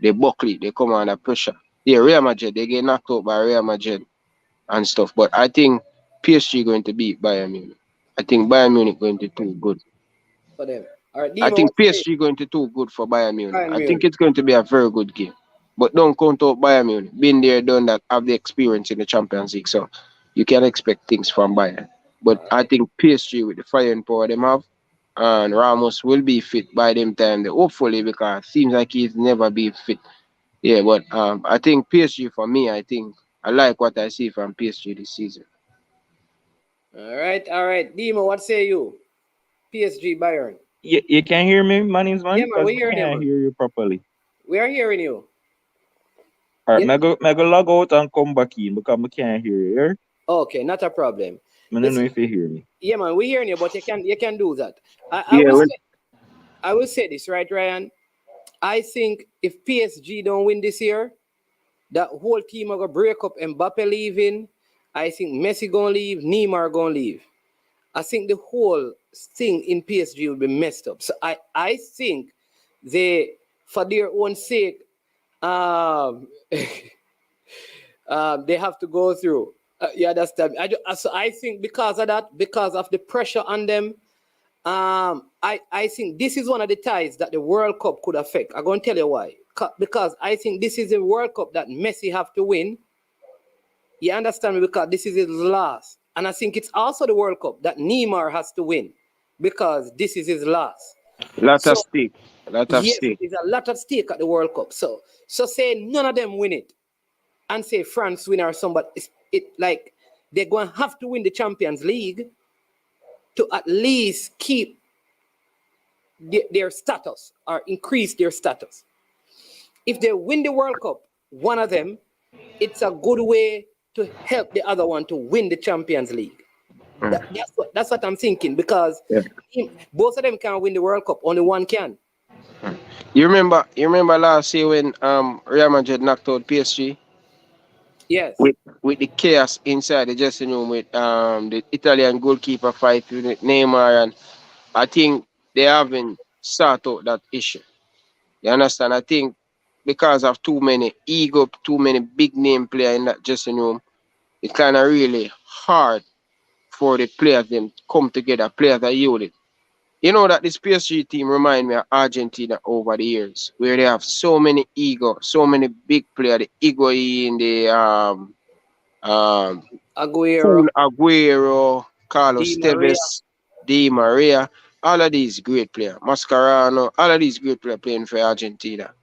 they buckle it, they come under pressure. Yeah, Real Madrid, they get knocked out by Real Madrid and stuff. But I think PSG going to beat Bayern Munich. I think Bayern Munich going to do good for them. All right, I Dima, think what's the PSG going to do good for Bayern Munich. Bayern I think Munich? it's going to be a very good game. But don't count out Bayern Munich. Been there, done that, have the experience in the Champions League. So you can expect things from Bayern. But I think PSG with the fire and power them have, and Ramos will be fit by them time. Hopefully, because it seems like he's never been fit. Yeah, but I think PSG for me, I think I like what I see from PSG this season. All right. Dima, what say you? PSG Bayern. You can hear me, my name's man? Yeah, man, Because we hear I you, can't man. hear you properly. We are hearing you. All right, Yeah. I go log out and come back in because I can't hear you. Hear? Okay, not a problem. I don't know if you hear me. Yeah, man, we hearing you, but you can do that. Yeah, I will say this, right, Ryan? I think if PSG don't win this year, that whole team are gonna break up. Mbappe leaving. I think Messi gonna leave. Neymar gonna leave. I think the whole thing in PSG will be messed up. So I think they, for their own sake, they have to go through. You understand? So I think because of that, because of the pressure on them, I think this is one of the ties that the World Cup could affect. I'm going to tell you why. Because I think this is a World Cup that Messi have to win. You understand me? Because this is his last. And I think it's also the World Cup that Neymar has to win because this is his last. Lot of stake. Yes, there's a lot of stake at the World Cup. So say none of them win it and say France win or somebody, like they're going to have to win the Champions League to at least keep their status or increase their status. If they win the World Cup, one of them, it's a good way to help the other one to win the Champions League. That's what I'm thinking because both of them can win the World Cup. Only one can. You remember last year when Real Madrid knocked out PSG? Yes. With the chaos inside the dressing room with the Italian goalkeeper fight with Neymar, and I think they haven't sorted out that issue. You understand? I think because of too many big name players in that dressing room, it's kind of really hard for the players them to come together, players that unit. You know that this PSG team remind me of Argentina over the years, where they have so many ego, so many big players, the Higuain, the Aguero, Carlos Tevez, Di Maria, all of these great players, Mascherano, all of these great players playing for Argentina.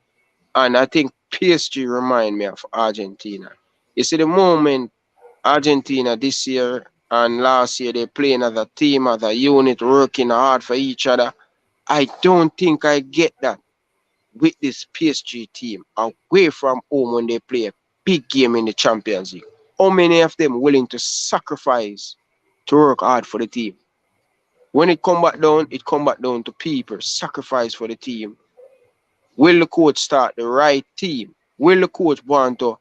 And I think PSG remind me of Argentina. You see, the moment Argentina this year and last year, they playing as a team, as a unit, working hard for each other. I don't think I get that with this PSG team away from home when they play a big game in the Champions League. How many of them willing to sacrifice to work hard for the team? When it come back down to people, sacrifice for the team. Will the coach start the right team? Will the coach want to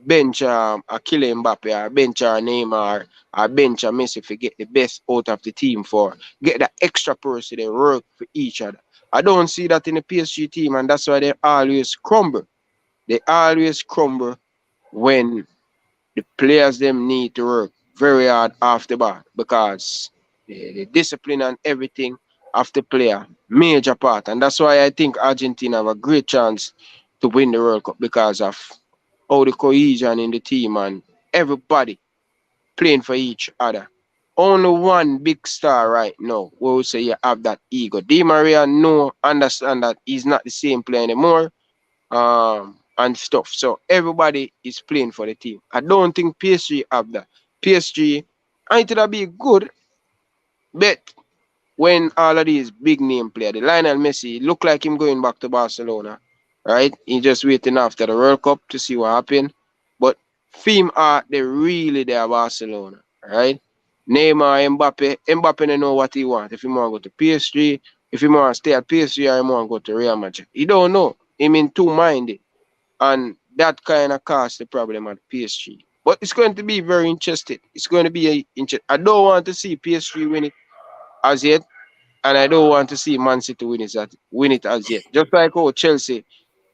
bench a Kylian Mbappe or bench a Neymar or bench a Messi to get the best out of the team for get the extra person they work for each other? I don't see that in the PSG team, and that's why they always crumble. They always crumble when the players them need to work very hard off the bar because the discipline and everything of the player major part, and that's why I think Argentina have a great chance to win the World Cup because of all the cohesion in the team and everybody playing for each other. Only one big star right now, we would say you have that ego. Di Maria, understand that he's not the same player anymore, and stuff. So everybody is playing for the team. I don't think PSG have that. PSG, I think it'll be good, but when all of these big name players, the Lionel Messi, look like him going back to Barcelona, right? He just waiting after the World Cup to see what happen. But film are they really there Barcelona, right? Neymar, Mbappe don't know what he want. If he want to go to PSG, if he want to stay at PSG or he want to go to Real Madrid. He don't know. Him in two-minded. And that kind of caused the problem at PSG. But it's going to be very interesting. It's going to be I don't want to see PSG win it as yet, and I don't want to see Man City win it as yet. Just like how Chelsea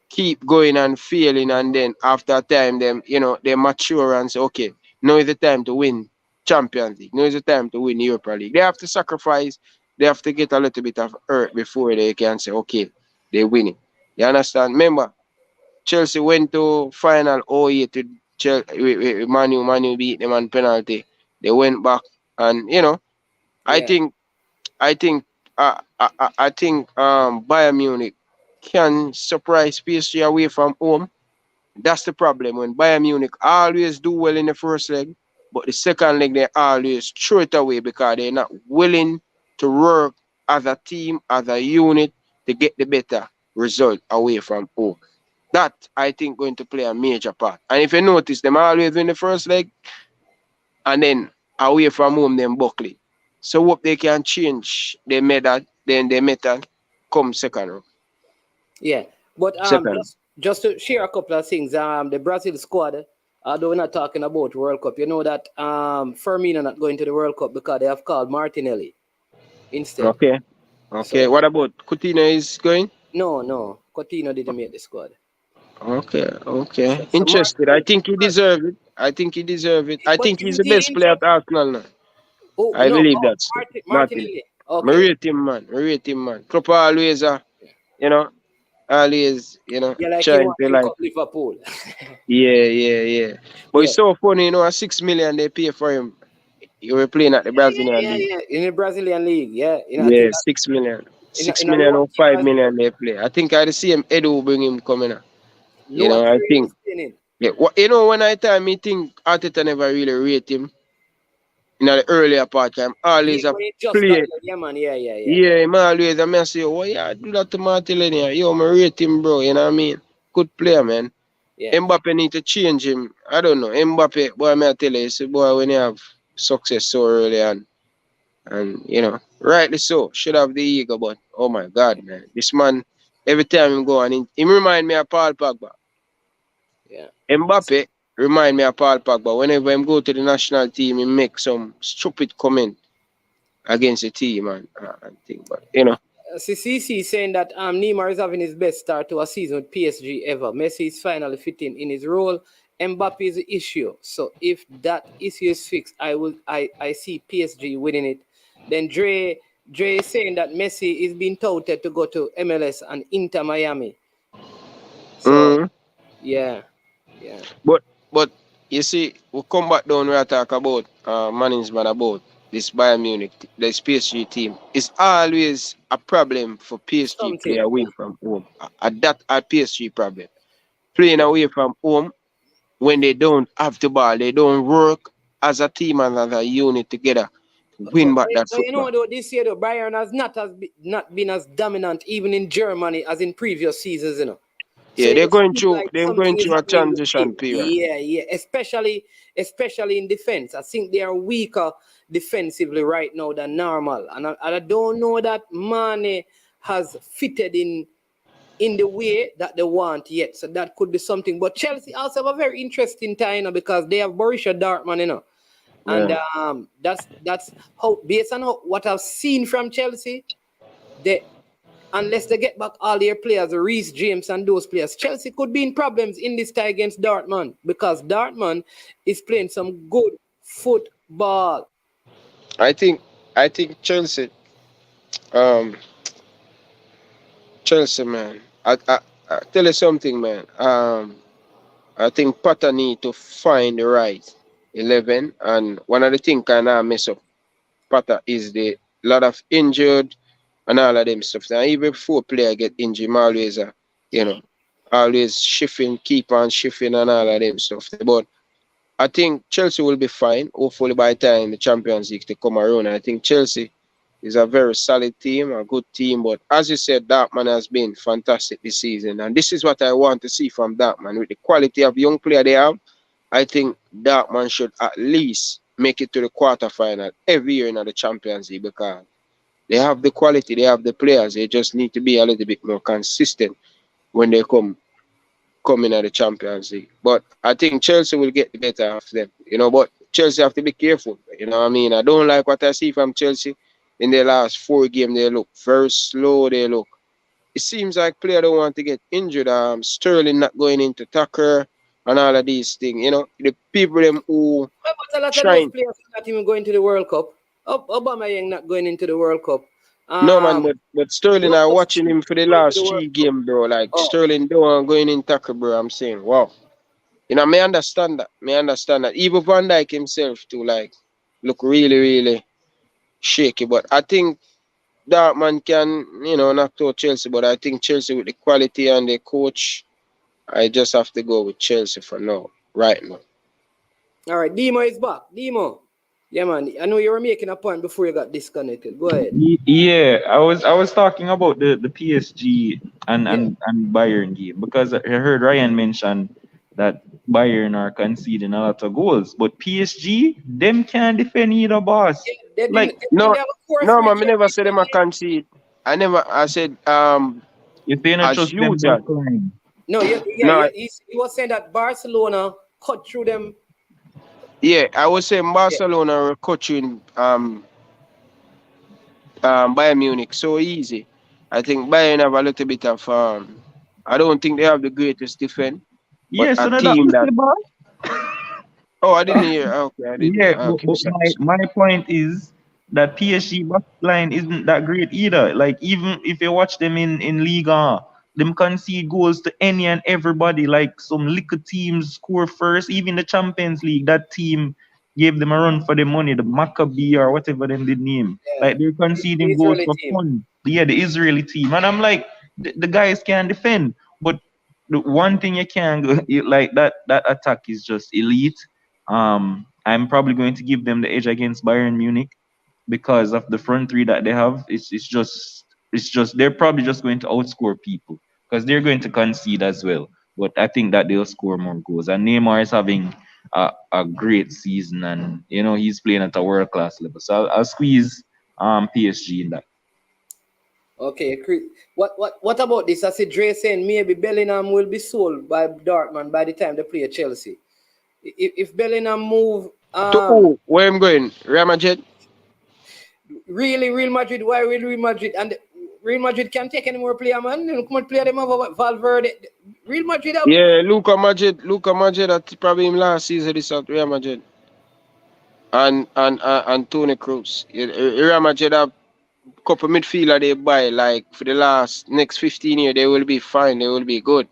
keep going and failing, and then after a time, them they mature and say, okay, Now is the time to win Champions League. Now is the time to win Europa League. They have to sacrifice. They have to get a little bit of hurt before they can say, okay, they win it. You understand? Remember, Chelsea went to final 08 to Manu. Manu beat them on penalty. They went back, and I think I think I think Bayern Munich can surprise PSG away from home. That's the problem. When Bayern Munich always do well in the first leg, but the second leg they always throw it away because they're not willing to work as a team, as a unit to get the better result away from home. That I think going to play a major part. And if you notice, them always win the first leg, and then away from home them Buckley. So hope they can change their method, then their method come second round. Yeah, but just to share a couple of things. The Brazil squad, although we're not talking about World Cup, you know that Firmino not going to the World Cup because they have called Martinelli instead. Okay. So, what about Coutinho is going? No. Coutinho didn't make the squad. Okay. So interested. I think he deserves it. I think he's the best player at Arsenal now. I believe that. Martinelli. Okay. I rate him, man. Klopp always, trying to like Liverpool. Yeah. But it's so funny, $6 million they pay for him. You were playing at the Brazilian League. Yeah, in the Brazilian League, yeah. 6 million. 6 million or 5 million they play. I think I see him Edu bring him coming up. I think. Yeah, when I time me think Arteta never really rate him. In the earlier part time, always a play. Yeah, man, always I say, do that to Martinelli. Yo, I rate him, bro. You know what I mean? Good player, man. Yeah. Mbappe need to change him. I don't know. Mbappe, boy, I tell you, boy, when you have success so early and rightly so, should have the ego, but oh my God, man, this man, every time he go and he remind me of Paul Pogba. Yeah. Mbappe remind me of Paul Pogba. Whenever him go to the national team, he make some stupid comment against the team and thing. But CC saying that Neymar is having his best start to a season with PSG ever. Messi is finally fitting in his role. Mbappe is the issue. So if that issue is fixed, I see PSG winning it. Then Dre is saying that Messi is being touted to go to MLS and Inter Miami. So yeah. But you see, we'll come back down where I talk about management about this Bayern Munich, this PSG team. It's always a problem for PSG player away from home. That PSG problem. Playing away from home when they don't have the ball, they don't work as a team and as a unit together to win back that football. Though, this year, Bayern has not been as dominant even in Germany as in previous seasons, Yeah, so they're going through a transition period. Yeah. Especially in defense. I think they are weaker defensively right now than normal. And I don't know that Mane has fitted in the way that they want yet. So that could be something. But Chelsea also have a very interesting time because they have Borussia Dortmund, And that's how, based on what I've seen from Chelsea, unless they get back all their players, Reece James and those players, Chelsea could be in problems in this tie against Dortmund because Dortmund is playing some good football. I think Chelsea, man. I tell you something, man. I think Potter need to find the right 11, and one of the things kind of mess up Potter is the lot of injured and all of them stuff. Now, even before player get injured, always shifting, keep on shifting and all of them stuff. But I think Chelsea will be fine. Hopefully by the time the Champions League to come around, I think Chelsea is a very solid team, a good team. But as you said, Dortmund has been fantastic this season. And this is what I want to see from Dortmund. With the quality of young player they have, I think Dortmund should at least make it to the quarterfinal every year in the Champions League because they have the quality, they have the players. They just need to be a little bit more consistent when they come in at the Champions League. But I think Chelsea will get the better of them, but Chelsea have to be careful. You know what I mean? I don't like what I see from Chelsea. In their last 4 games, they look very slow. It seems like players don't want to get injured. Sterling not going into tackle. and all of these things. You know, the people them who But a lot of trying. those players are not even going to the World Cup. Obama Yang not going into the World Cup. No man, but Sterling, I Russ watching him for the going to the last World 3 Cup. games, bro. Like Oh, Sterling don't going in tackle, bro. I'm saying, wow. You know, me understand that. Me understand that. Even Van Dijk himself too, like, look really, really shaky. But I think Dortmund can, you know, knock out Chelsea. But I think Chelsea with the quality and the coach, I just have to go with Chelsea for now, right now. all right. Demo is back. Demo. Yeah, man. I know you were making a point before you got disconnected. Go ahead. Yeah, I was talking about the PSG and Yeah. and Bayern game because I heard Ryan mention that Bayern are conceding a lot of goals, but PSG them can't defend either, boss. They Like didn't No, have a force no, man, me feature never said them a recently. concede. I said, if they not as trust them, usual. just climb. No, No, he was saying that Barcelona cut through them. yeah, I was saying Yeah. Barcelona were coaching Bayern Munich so easy. I think Bayern have a little bit of I don't think they have the greatest defense, but Yeah, a so now that team we that say, boss. oh I didn't hear. Okay, I didn't. Yeah, but, Okay, but my point is that PSG back line isn't that great either. Like even if you watch them in Liga, them concede goals to any and everybody. Like some little teams score first. Even the Champions League, that team gave them a run for the money. The Maccabi or whatever them did name. Yeah. Like they're The conceding goals Israeli for team. fun. Yeah, the Israeli team, and I'm like, the guys can defend, but the one thing you can go like that attack is just elite. I'm probably going to give them the edge against Bayern Munich because of the front three that they have. It's just they're probably just going to outscore people because they're going to concede as well. But I think that they'll score more goals. And Neymar is having a great season, and he's playing at a world class level. So I'll squeeze PSG in that. Okay, what about this? I see Dre saying maybe Bellingham will be sold by Dortmund by the time they play Chelsea. If Bellingham move, to who? Where I'm going? Real Madrid. really Real Madrid, why will Real Madrid and Real Madrid can't take any more player, man? You come and play them over Valverde. Real Madrid have Yeah, Luka Madrid. That probably him last season this at Real Madrid. And Toni Kroos. Real Madrid have couple midfielder they buy like for the next 15 years they will be fine. They will be good.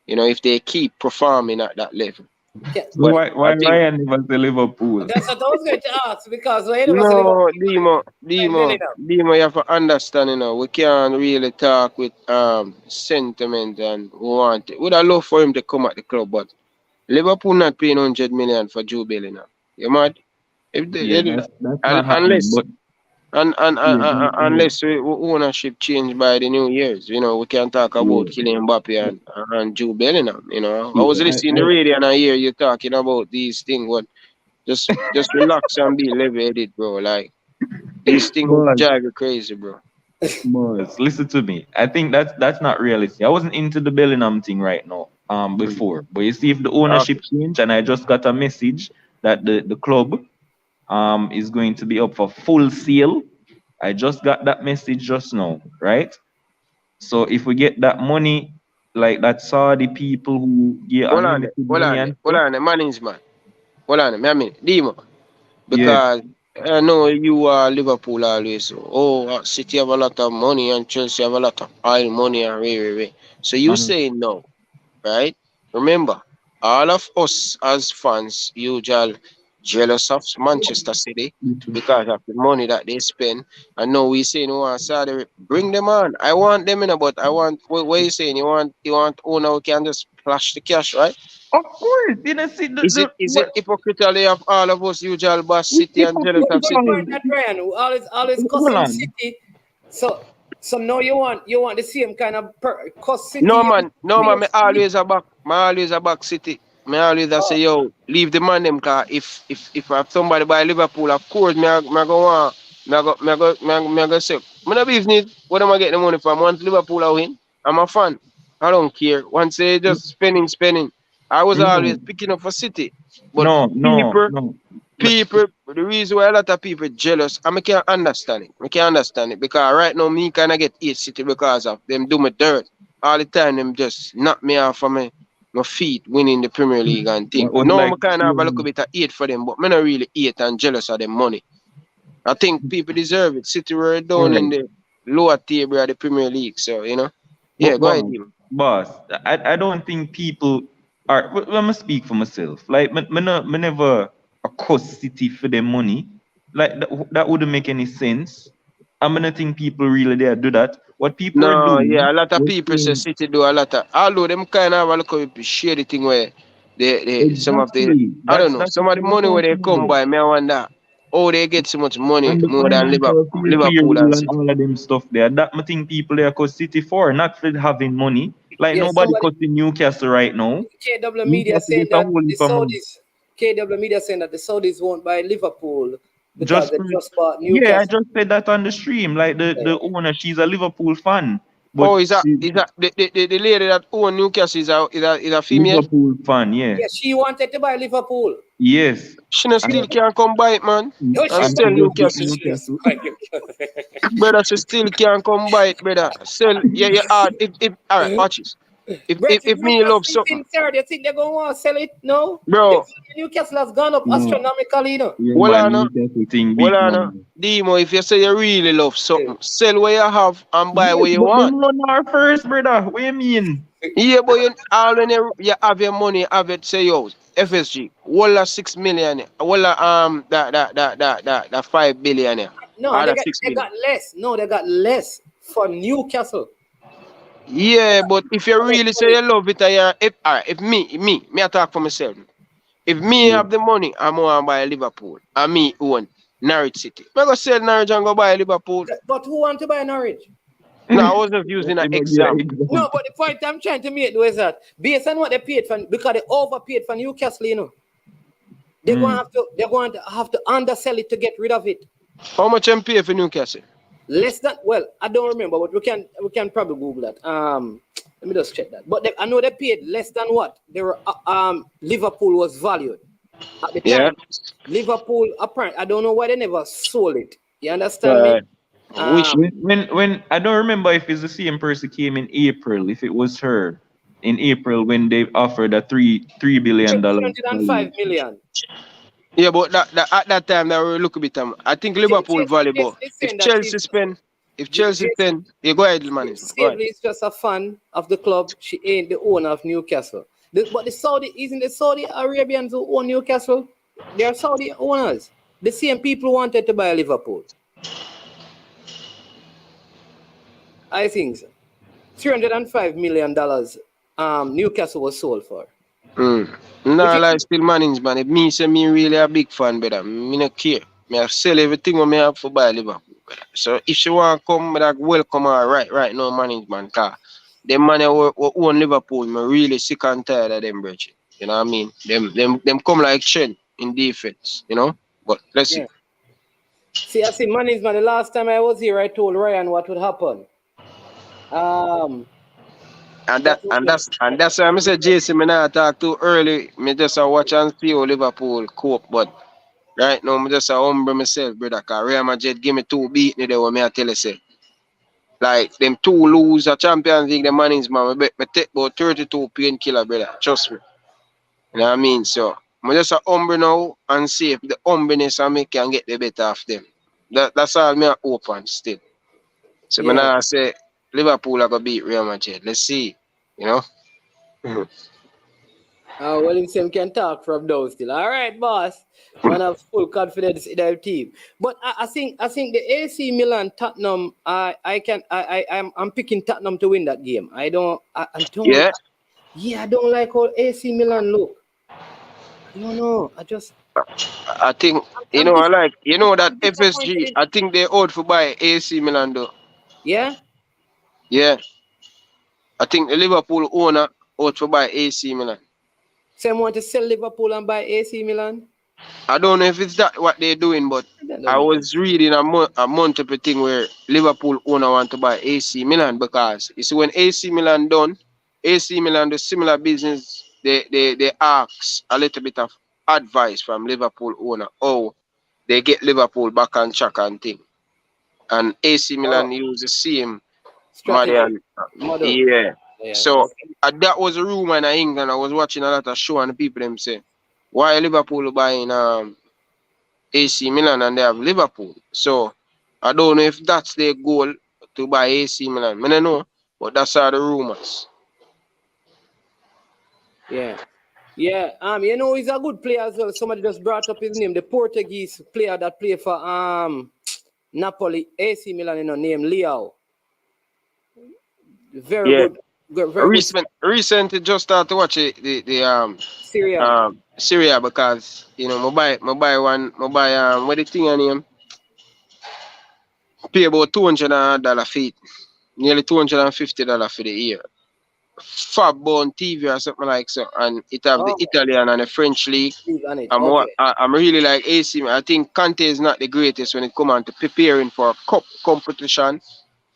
If they keep performing at that level. yeah. So But why I think Ryan never say Liverpool? That's what I was going to ask because when you was a Liverpool no, and Bellingham. Demo, you have to understand, we can't really talk with sentiment and want it. Would I love for him to come at the club, but Liverpool not paying 100 million for Joe Bellingham. You mad? If Yeah, they that's not happening. unless But and yeah, unless ownership change by the New Year's, we can talk about yeah, Kylian Mbappe and Joe Bellingham. I was yeah. listening to the radio and I hear you talking about these things, but just relax and be level-headed, bro. Like these things But drive you crazy, bro. Boys, listen to me. I think that's not realistic. I wasn't into the Bellingham thing right now, before. But you see, if the ownership Okay. change, and I just got a message that the club is going to be up for full sale. I just got that message just now, right? So if we get that money, like that Saudi people who get Hold on, unlimited hold money on, and hold stuff, on, management. Hold on, me a minute, Demo. yeah. Because I know you are Liverpool always. So, City have a lot of money and Chelsea have a lot of oil money and way. So you Mhm. say no, right? Remember, all of us as fans usually jealous of Manchester City because of the money that they spend. I know we saying we want Saudi, bring them on. I want them in, but I want what you saying? You want owner who can just flash the cash, right? Of course, you know, see Is it hypocritically of all of us usual boss City and jealous of Good City? point, that Ryan. Who always hold cussing on. City. So now you want the same kind of cuss No City. man, no man, me PSG. always a back City. Me always I say Oh, yo, leave the man them car. If I have somebody by Liverpool, of course me go want me go say. Me no business where am I get the money from? Once Liverpool are win, I'm a fan. I don't care. Once they just spending. I was always No, picking up for City. But no, no, people no. people, the reason why a lot of people jealous, I can't understand it. I can't understand it because right now me kind of get hate City because of them do me dirt all the time. Them just knock me off of me my feet winning the Premier League and thing. No, I kind of have a little bit of hate for them, but I'm not really hate and jealous of them money. I think people deserve it. City were down in the lower table of the Premier League, so you know. Yeah, go ahead, Jim. Boss, I don't think people are. Let me speak for myself. Like, me never accost City for their money. Like that wouldn't make any sense. I'm gonna think people really there do that. What people are doing? Yeah, a lot of people say City do a lot of. Although them kind of have a little bit shady thing where they some of the I don't know some of the money where they come by. Me I wonder how they get so much money and more than Liverpool and all of them stuff there. That I think people there cause City for, not for having money. Like nobody costing Newcastle right now. KW Media saying that the Saudis. KW Media saying that the Saudis won't buy Liverpool because they just bought Newcastle. Yeah, I just said that on the stream. Like the owner, she's a Liverpool fan. But is that the lady that own Newcastle is a female? Liverpool fan, yeah. Yeah, she wanted to buy Liverpool. Yes. She still can't come buy it, man. No, and sell Newcastle. Brother, she still can't come buy it, brother. Sell, yeah. All right, watch this. If me love something, you think they're going to want to sell it? No, bro. Newcastle has gone up astronomically, you know. Yeah, well, Demo, if you say you really love something, sell what you have and buy what you want. Run our first, brother. What do you mean? Yeah, but you have your money, have it. Say yo, FSG, walla 6 million, walla that 5 billion. No, they got less. No, they got less for Newcastle. Yeah, but if you really say you love it, if me, I talk for myself. If me have the money, I'm going to buy Liverpool. And me own Norwich City. I'm going to sell Norwich and go buy Liverpool. But who want to buy Norwich? No, I wasn't using an example. No, but the point I'm trying to make is that based on what they paid for, because they overpaid for Newcastle, you know, they're going to have to undersell it to get rid of it. How much them pay for Newcastle? Less than, well, I don't remember, but we can probably Google that. Let me just check that. But I know they paid less than what they were. Liverpool was valued at the time. Yeah. Liverpool, apparently, I don't know why they never sold it. You understand me? When I don't remember if it's the same person came in April. If it was her in April when they offered a $3 billion. 305 million. Yeah, but at that time, they were look a bit. I think Liverpool valuable. If Chelsea spend, you go ahead, man. Is just a fan of the club. She ain't the owner of Newcastle. But the Saudi Arabians who own Newcastle? They are Saudi owners. The same people wanted to buy Liverpool. I think so. $305 million. Newcastle was sold for. No, like still management. If me say me really a big fan, brother, me not care. Me sell everything what me have for buy Liverpool, brother. So if she want to come, like welcome her right now management. Cause them man who own Liverpool, me really sick and tired of them, brother. You know what I mean? Them come like Chen in defense, you know? But let's see. See, I see management. The last time I was here, I told Ryan what would happen. And that's why I said Jason, me not talk too early. Me just watch and see how Liverpool cope. But right now, me just humble myself, brother. Cause Real Madrid give me 2 beating there. What me I tell you, say, like them 2 lose a Champions League, the management. Me take about 32 painkiller, brother. Trust me. You know what I mean? So me just humble now and see if the humbleness and me can get the better of them. That's all me open still. So me now say Liverpool are gonna beat Real Madrid. Let's see, you know. Well, him can talk from those still. All right, boss. Man have full confidence in their team. But I think the AC Milan Tottenham. I'm picking Tottenham to win that game. I don't. Yeah. I don't like how AC Milan look. No. I think that FSG. I think they ought to buy AC Milan though. Yeah. Yeah, I think the Liverpool owner ought to buy AC Milan. Some want to sell Liverpool and buy AC Milan? I don't know if it's that what they're doing, but I was reading a multiple thing where Liverpool owner want to buy AC Milan because it's when AC Milan done, AC Milan do similar business, they ask a little bit of advice from Liverpool owner. Oh, they get Liverpool back on track and thing. And AC Milan use the same model. Yeah. So that was a rumor in England. I was watching a lot of show and the people them say, why Liverpool buying AC Milan and they have Liverpool. So I don't know if that's their goal to buy AC Milan. I don't know, but that's all the rumors. Yeah. Yeah, you know, he's a good player as well. Somebody just brought up his name, the Portuguese player that played for Napoli, AC Milan, you know, named Leo. Very good. Very Recently just started to watch the Syria because you know my buy what the thing on him pay about $200 fee, nearly $250 for the year. Fab on TV or something like so, and it have the Italian and the French league. I'm really like AC. I think Conte is not the greatest when it comes on to preparing for a cup competition.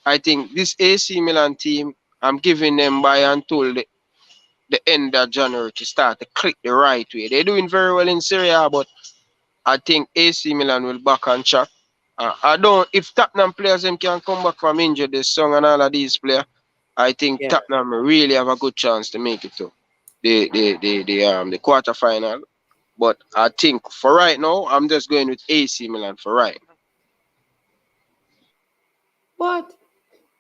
I think this AC Milan team, I'm giving them by until the end of January to start to click the right way. They're doing very well in Syria, but I think AC Milan will back on track. I don't. If Tottenham players them can come back from injury this song and all of these players, I think Tottenham really have a good chance to make it to the quarterfinal. But I think for right now, I'm just going with AC Milan for right now. What?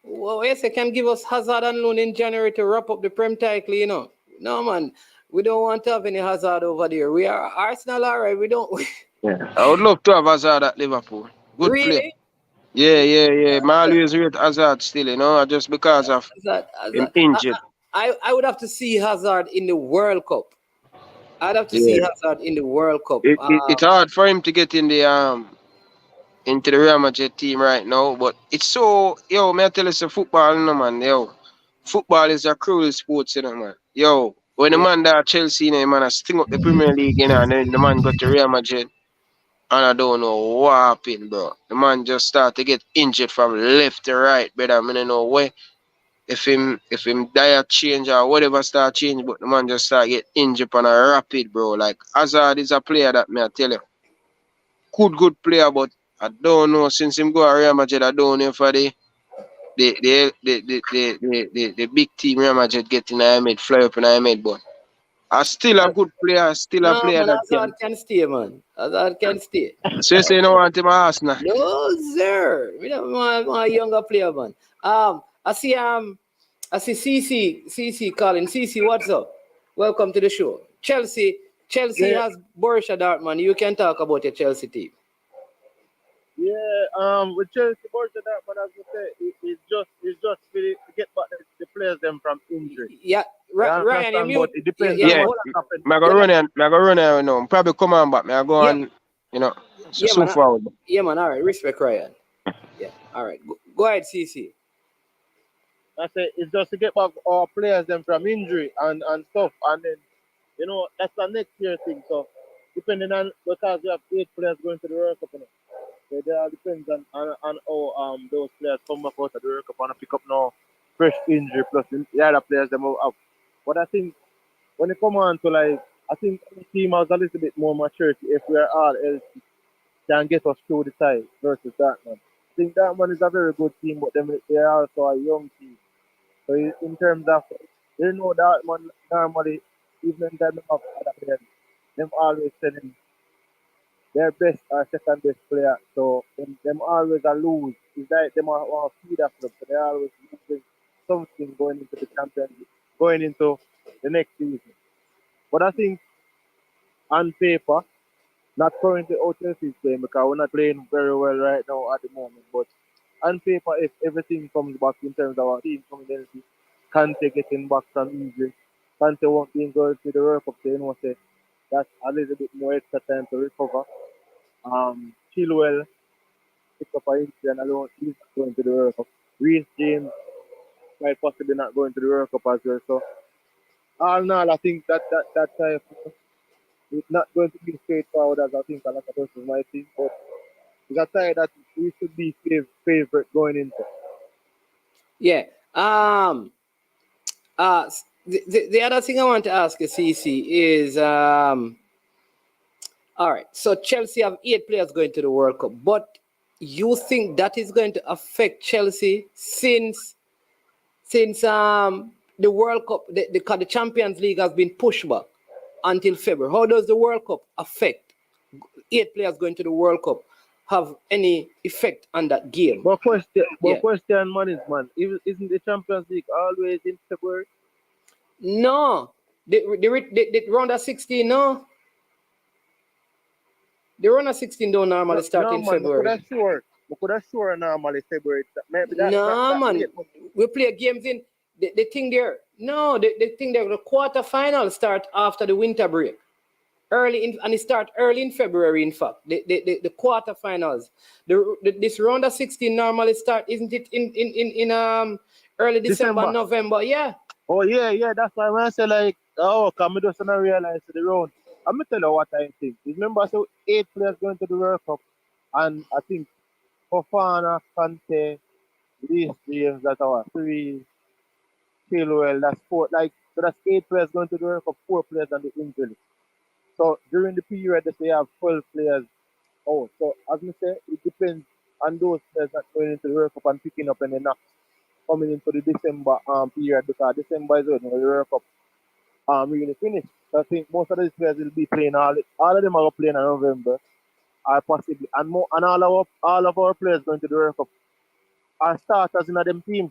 Well, yes, they can give us Hazard and loan in January to wrap up the Prem title, you know. No, man, we don't want to have any Hazard over there. We are Arsenal, all right. We don't. Yeah, I would love to have Hazard at Liverpool. Good really? Player. Yeah. I always rate Hazard still, you know, just because of him injured. I would have to see Hazard in the World Cup. I'd have to see Hazard in the World Cup. It's hard for him to get in the into the Real Madrid team right now, but it's so may I tell you some football, no man, football is a cruel sport, you know, man. When the man that Chelsea, you know, man, I sting up the Premier League, you know, and then the man got to Real Madrid, and I don't know what happened, bro. The man just start to get injured from left to right, brother. I don't know where if him diet change or whatever start change, but the man just start get injured on a rapid, bro. Like Hazard is a player that I tell you, good player, but I don't know since him go to Real Madrid. I don't know for the big team Real Madrid getting a mid fly up in a mid, but I still a good player. Still a player man, Hazard can stay, man. Hazard can stay. So you say you don't want him at Arsenal? No, sir. We don't want a younger player, man. I see CC calling. CC, what's up? Welcome to the show. Chelsea has Borussia Dortmund. You can talk about your Chelsea team. Yeah, with Chelsea, Borussia Dortmund, as you say, it's just to get back the players them from injury. Yeah, Ryan, you it depends on what happens. I go run you know. Probably come on back. I go on, you know, so forward. Yeah, man. All right, respect Ryan. Yeah, all right. Go ahead, CC. I say it's just to get back our players them from injury and stuff, and then you know that's the next year thing. So depending on because we have 8 players going to the World Cup, you know. So it all depends on how those players come back out of the World Cup and pick up now fresh injury plus the other players them have. But I think when it come on to I think the team has a little bit more maturity if we are all healthy can get us through the tie versus that man. I think that one is a very good team, but they are also a young team. So in terms of, they know that one normally, even in terms of other players, them always sending their best or second best player. So them always a lose. It's like them are feed up club, so they're always losing something going into the Champions League, going into the next season. But I think on paper, not currently how Chelsea is playing because we're not playing very well right now at the moment, but on paper, if everything comes back in terms of our team coming in, Conte getting back from injury, Conte won't be going to the World Cup, so you know, say that's a little bit more extra time to recover. Chilwell picked up an injury and alone, he's going to the World Cup. Reece James might possibly not going to the World Cup as well. So all in all, I think that time it's not going to be straightforward as I think a lot of persons might think, but it's a tie that we should be favorite going into. Yeah. The other thing I want to ask you, CC, is all right. So Chelsea have 8 players going to the World Cup, but you think that is going to affect Chelsea since the World Cup, the Champions League has been pushed back until February. How does the World Cup affect 8 players going to the World Cup? Have any effect on that game? But question, man, isn't the Champions League always in February? No, the round of 16, no. The round of 16 don't normally start in February. I could have sure normally February. Maybe man. We play games in the thing there. No, the thing there, the quarterfinals start after the winter break. And it start early in February, in fact. The quarterfinals. This round of 16 normally start, isn't it, in early December, November? Yeah. Oh yeah. That's why when I say like, come we just not realize the round. I'm gonna tell you what I think. Remember, so 8 players going to the World Cup, and I think Fofana, Kante, these James, that are 3, Chilwell, that's 4. Like, so that's 8 players going to the World Cup, 4 players on the injury. So during the period that they have 12 players. So as I say, it depends on those players that going into the World Cup and picking up any knocks coming into the December period, because December is when the World Cup really finished. So I think most of these players will be playing all of them are playing in November, or possibly, and all of our players going to the World Cup are starters in them team.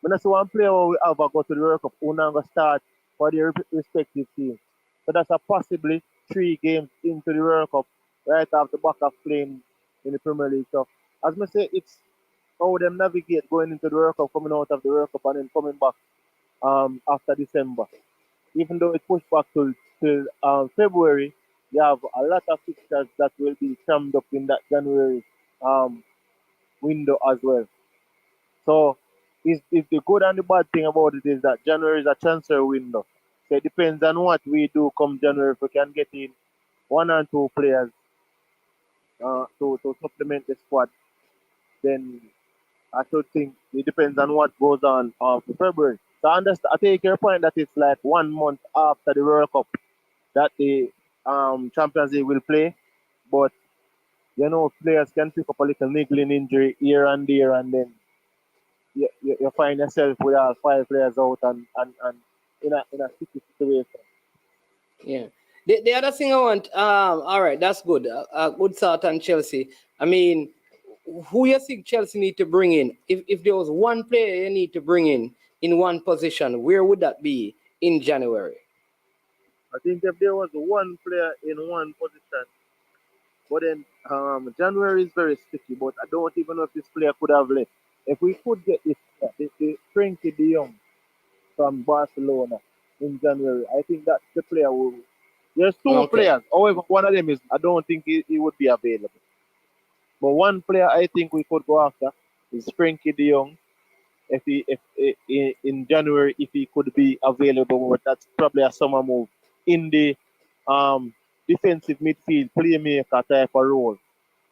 When I see one player who we have go to the World Cup, who now going to start for their respective team. So that's a possibly 3 games into the World Cup right off the back of playing in the Premier League. So as I say, it's how them navigate going into the World Cup, coming out of the World Cup, and then coming back after December. Even though it pushed back till February, you have a lot of fixtures that will be crammed up in that January window as well. So it's the good and the bad thing about it is that January is a transfer window. So it depends on what we do come January. If we can get in 1 or 2 players to supplement the squad, then I should think it depends on what goes on for February. So I take your point that it's like 1 month after the World Cup that the Champions League will play, but players can pick up a little niggling injury here and there, and then you find yourself with 5 players out and in a sticky situation. Yeah. The other thing I want, all right, that's good. Good thought on Chelsea. I mean, who you think Chelsea need to bring in? If there was one player you need to bring in one position, where would that be in January? I think if there was one player in one position, but then January is very sticky, but I don't even know if this player could have left. If we could get the Frenkie de Jong from Barcelona in January, I think that's the player who... There's 2 players. However, one of them I don't think he would be available. But one player I think we could go after is Frenkie de Jong. If in January, if he could be available, but that's probably a summer move in the defensive midfield playmaker type of role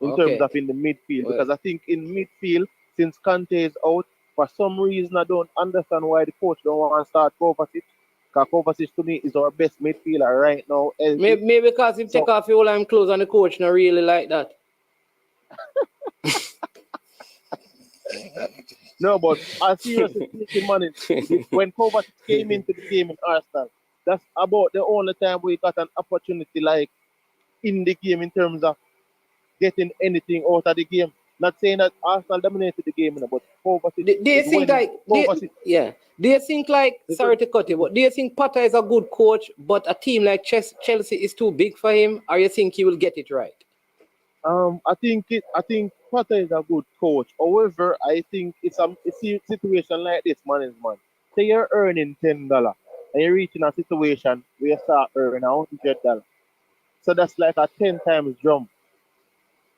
in terms of in the midfield. Because I think in midfield, since Kante is out, for some reason I don't understand why the coach don't want to start Kovacic. Because Kovacic to me is our best midfielder right now. Maybe because he take off all I'm clothes and the coach not really like that. No, but I seriously speaking, man, when Kovacic came into the game in Arsenal, that's about the only time we got an opportunity like in the game in terms of getting anything out of the game. Not saying that Arsenal dominated the game, but Kovacic. Do you think like sorry to cut you, but do you think Potter is a good coach, but a team like Chelsea is too big for him, or you think he will get it right? I think Potter is a good coach. However, I think it's a situation like this, man. Say you're earning $10 and you're reaching a situation where you start earning $100. So that's like a 10 times jump.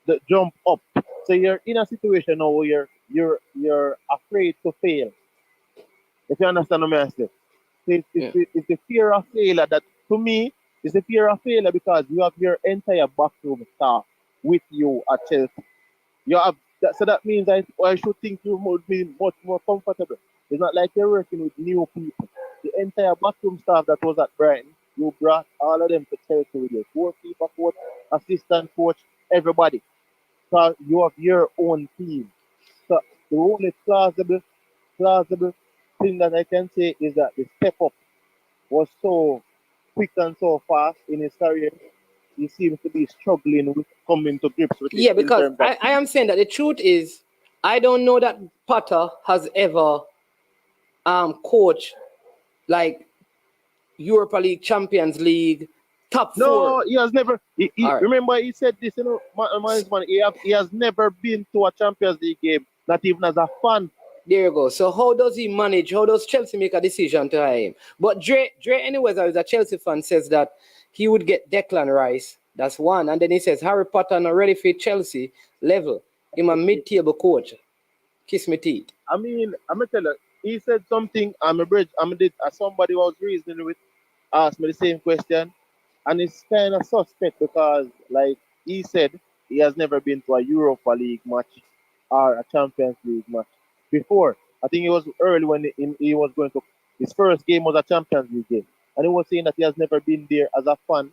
The jump up. So you're in a situation now where you're afraid to fail. If you understand what I'm saying. It's the fear of failure that, to me, is the fear of failure because you have your entire backroom staff with you at Chelsea. So that means I should think you would be much more comfortable. It's not like you're working with new people. The entire backroom staff that was at Brighton, you brought all of them to Chelsea with your goalkeeper coach, assistant coach, everybody. So you have your own team. So the only plausible thing that I can say is that the step up was so quick and so fast in his career. He seems to be struggling with coming to grips with it Yeah, in because terms of. I am saying that the truth is, I don't know that Potter has ever coached like Europa League, Champions League, top No, four. he has never. All right. Remember, he said this. He has never been to a Champions League game, not even as a fan. There you go. So how does he manage? How does Chelsea make a decision to hire him? But Dre anyways, as a Chelsea fan, says that he would get Declan Rice. That's one. And then he says Harry Potter not ready for Chelsea level. Him a mid-table coach. Kiss me teeth. I mean, I'm gonna tell you. He said something. Somebody was reasoning with asked me the same question, and it's kind of suspect because, like he said, he has never been to a Europa League match or a Champions League match before. I think it was early when he was going to. His first game was a Champions League game, and he was saying that he has never been there as a fan.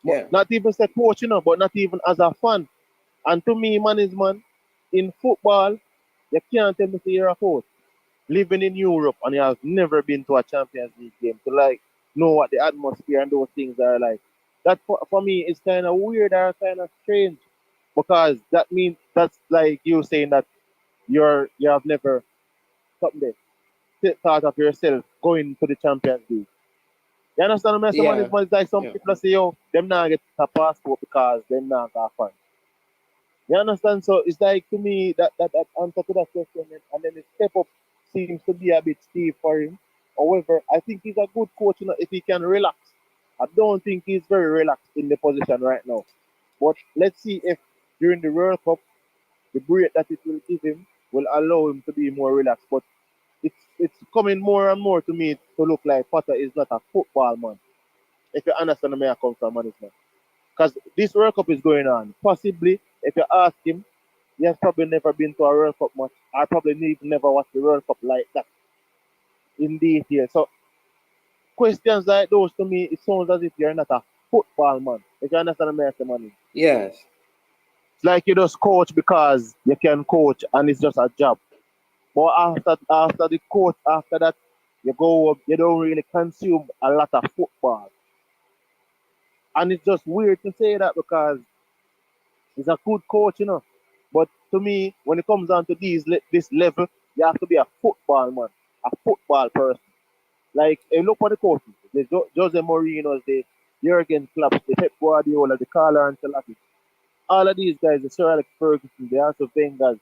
Yeah. Not even say coach, but not even as a fan. And to me, man, in football, you can't tell me you're a coach living in Europe and you have never been to a Champions League game to like know what the atmosphere and those things are like. That for me is kind of weird or kind of strange because that means that's like you saying that you have never something thought of yourself going to the Champions League. You understand what I'm saying? Yeah. It's like some Yeah. people say, yo, them not get a passport because them not got fun. You understand? So it's like to me that answer to that question, and then the step up seems to be a bit steep for him. However, I think he's a good coach, if he can relax. I don't think he's very relaxed in the position right now. But let's see if during the World Cup, the break that it will give him will allow him to be more relaxed. But it's coming more and more to me to look like Potter is not a football man. If you understand where I come from, management. Because this World Cup is going on. Possibly, if you ask him, he has probably never been to a World Cup match. I probably never watched the World Cup like that in detail. So questions like those to me, it sounds as if you're not a football man. If you understand American money. Yes. It's like you just coach because you can coach and it's just a job. But after the coach, after that, you go up, you don't really consume a lot of football. And it's just weird to say that because he's a good coach, But to me, when it comes down to this level, you have to be a football man, a football person. Like, look at the coaches. The Jose Mourinho's, the Jurgen Klopp, the Pep Guardiola, the Carlo Ancelotti. All of these guys, the Sir Alex Ferguson, the Arsene Wenger,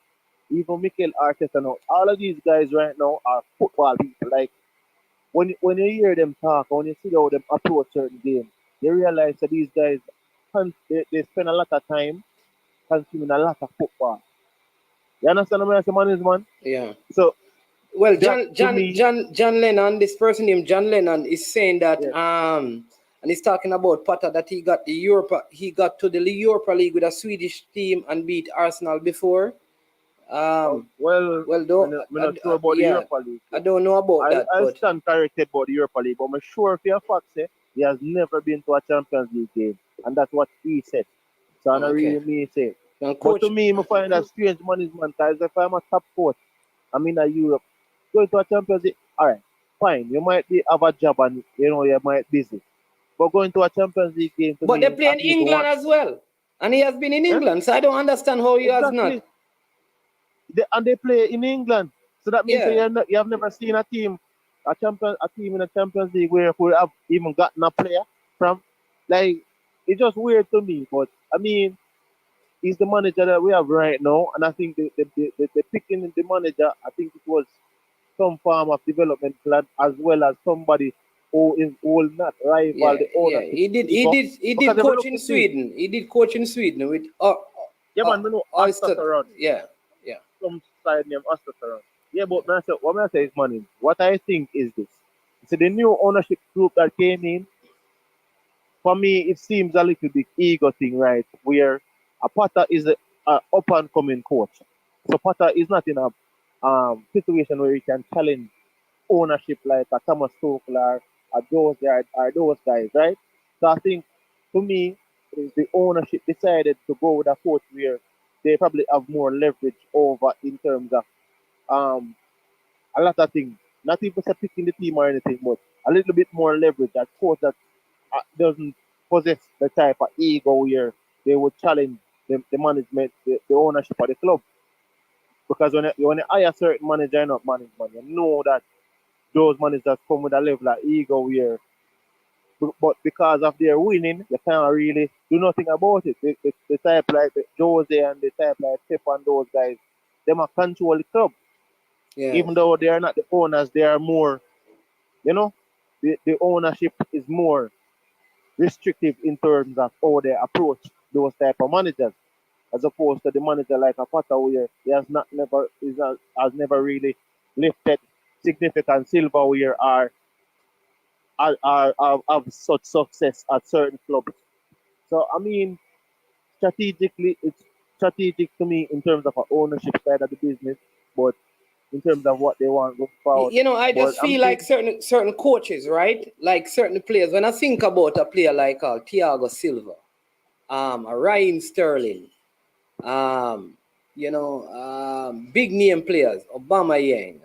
even Mikel Arteta now. All of these guys right now are football people. Like, when you hear them talk, when you see how them approach certain games, you realize that these guys, they spend a lot of time consuming a lot of football. You understand what I'm saying, man? Yeah. So, well, John Lennon, this person named John Lennon is saying that and he's talking about Potter that he got to the Europa League with a Swedish team and beat Arsenal before. I'm not sure about the Europa League. I don't know about that. I stand corrected about the Europa League, but I'm sure for a fact say he has never been to a Champions League game, and that's what he said. So I don't really mean say. But to me, I find that strange management because if I'm a top coach, I'm in a Europe, going to a Champions League, all right, fine. You might have a job and you might be busy, but going to a Champions League game. But they play in England as well, and he has been in England, so I don't understand how he has not. And they play in England, so that means you have never seen a team in a Champions League where who have even gotten a player from. Like, it's just weird to me. But I mean, he's the manager that we have right now, and I think the picking the manager, I think it was some form of development plan as well as somebody who will not rival the owner. Yeah, he did coach in Sweden. He did coach in Sweden with man, we know Ostertaron. Yeah. Some side name Ostertaron. Yeah, but what I say is money. What I think is this. So the new ownership group that came in, for me, it seems a little bit ego thing, right? Where a Potter is a up and coming coach. So Potter is not in a situation where he can challenge ownership like a Thomas Tuchel or those guys, right? So I think, to me, the ownership decided to go with a coach where they probably have more leverage over in terms of a lot of things. Not even just picking the team or anything, but a little bit more leverage. That coach that doesn't possess the type of ego where they would challenge the management, the ownership of the club. Because when you hire a certain manager, not management, you know that those managers come with a level of ego where, but because of their winning, you can't really do nothing about it. The type like Jose and the type like Pep and those guys, they might control the club. Yeah. Even though they are not the owners, they are more, the ownership is more restrictive in terms of how they approach those type of managers, as opposed to the manager like a Potter where he has never really lifted significant silverware or have such success at certain clubs. So I mean, strategically, it's strategic to me in terms of an ownership side of the business, but in terms of what they want going forward. I just feel like certain coaches, right? Like certain players. When I think about a player like Thiago Silva, a Ryan Sterling, big name players, Aubameyang,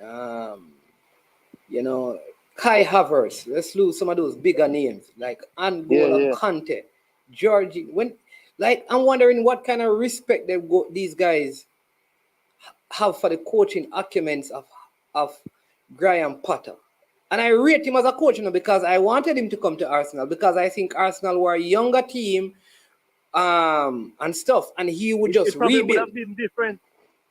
Kai Havertz. Let's lose some of those bigger names like N'Golo Kante, Georgie. I'm wondering what kind of respect these guys have for the coaching acumens of Graham Potter. And I rate him as a coach because I wanted him to come to Arsenal because I think Arsenal were a younger team and stuff, and he would just rebuild. It would have been different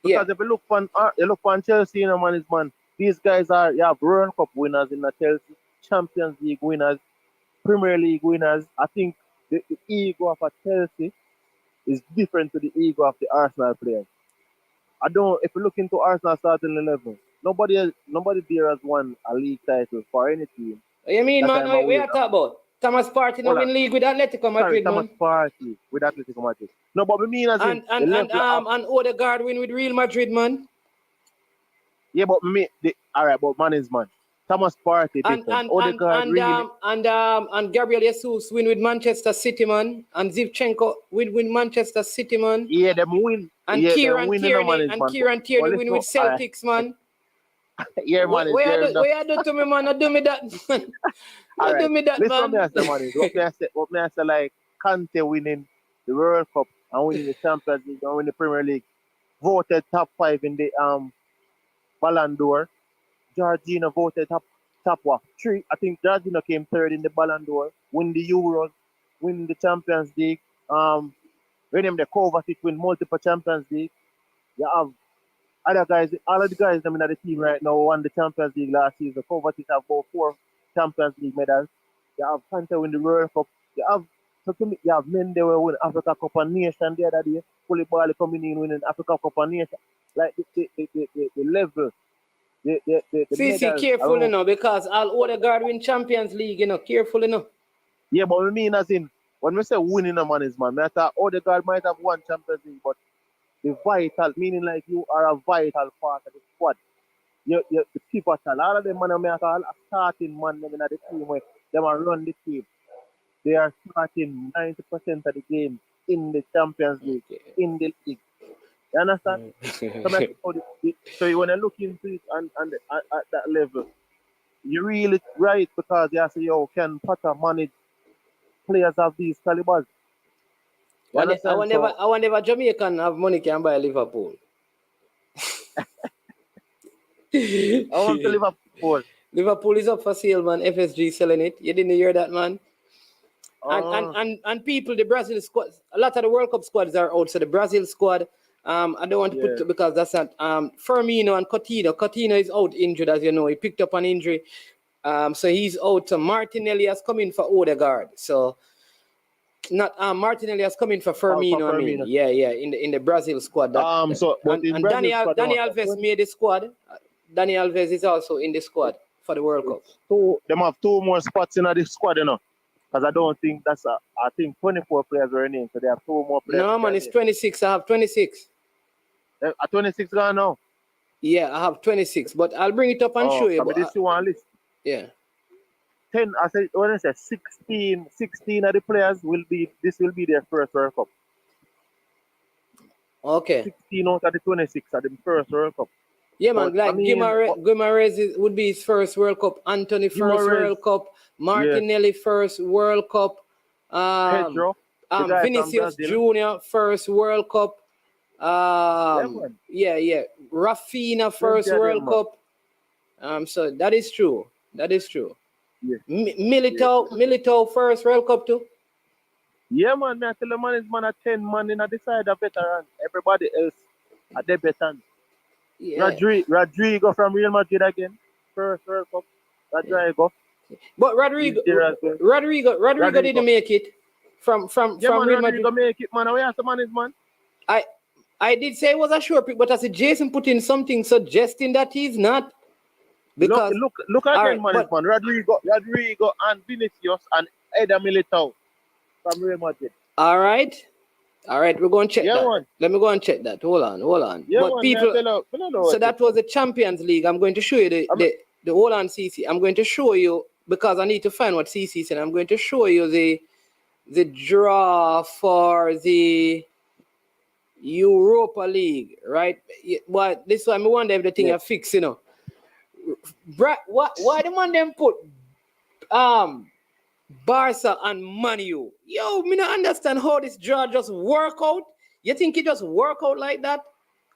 because if you look on Chelsea, man, these guys are World Cup winners in the Chelsea, Champions League winners, Premier League winners. I think the ego of a Chelsea is different to the ego of the Arsenal players. If you look into Arsenal starting 11, nobody there has won a league title for any team. You mean, man, what are you talking about? Thomas Partey no win league with Atletico Madrid, Thomas Partey with Atletico Madrid. No, but we mean as and Odegaard win with Real Madrid, man. Yeah, but but man is man. Thomas Partey different. Odegaard and Gabriel Jesus win with Manchester City, man. And Zivchenko win with Manchester City, man. Yeah, them win. And Kieran Tierney win with Celtics, man. Yeah, man. What you do to me, man? Don't do me that, man. Don't do me that, man. What me I say, like Kante winning the World Cup and winning the Champions League and winning the Premier League, voted top 5 in the Ballon d'Or. Jorginho voted top 3. I think Jorginho came 3rd in the Ballon d'Or, win the Euros, win the Champions League. When the Kovacic win multiple Champions League. You have other guys, all of the guys in the team right now won the Champions League last season. Kovacic have about 4 Champions League medals. You have Kante win the World Cup. You have men they were winning Africa Cup of Nations the other day. Koulibaly coming in winning Africa Cup of Nations. Like the level. See, careful because all Odegaard win Champions League, careful enough. Yeah, but we mean as in when we say winning a man is man, I thought Odegaard might have won Champions League, but the vital, meaning like you are a vital part of the squad. You're the pivotal. All of them man are starting man in the team where they run the team. They are starting 90% of the games in the Champions League, in the league. You understand? So when you look into it and at that level, you're really right because you say, can Potter manage players of these calibers? I wonder if Jamaican have money can buy Liverpool. I want to Liverpool. Liverpool is up for sale, man. FSG selling it. You didn't hear that, man? And people, the Brazil squad, a lot of the World Cup squads are out. So the Brazil squad, I don't want to put because that's not Firmino and Coutinho. Coutinho is out injured, as you know. He picked up an injury. So he's out. So Martinelli has come in for Odegaard. So not Martinelli has come in for Firmino. I mean, in the Brazil squad. Dani Alves made the squad. Dani Alves is also in the squad for the World Cup. Them have 2 more spots in the squad, because I don't think I think 24 players were in, so they have 2 more players. No, man, it's 26. I have 26. 26 gone now? Yeah, I have 26, but I'll bring it up and show you. But this you want list? Yeah. 10, I said, when I say 16 of the players will be their first World Cup. Okay. 16 out of the 26 are the first World Cup. Yeah, man. But, Like I mean, Guimaraes would be his first World Cup. Anthony first Guimaraes, World Cup. Martinelli first World Cup. Pedro, the guy from Vinicius Brazil. Jr. first World Cup. Man. Yeah. Rafinha first Plenty of World them, man. Cup. So that is true. Yeah. Militao first World Cup too. Yeah, man. Me I tell the man is man a 10 man in a decide a veteran. Everybody else a debutant. Yeah. Rodrigo from Real Madrid again. First World Cup. Rodrigo. But Rodrigo didn't make it from Real Madrid. Rodrigo make it, man. Where else the man is, man? I did say it was a sure pick, but as Jason put in something suggesting that he's not. Because look again, right, man. Rodrigo and Vinicius and Eder Militao from Real Madrid. All right, we're going to check that. Man. Let me go and check that. Hold on. Yeah, but man, people, so that was the Champions League. I'm going to show you the hold on, CC. I'm going to show you because I need to find what CC said. I'm going to show you the draw for the Europa League, right? But this one, I wonder if the thing are fixed, you know. Why the man them put Barca and Man U? Yo, me not understand how this draw just work out. You think it just work out like that?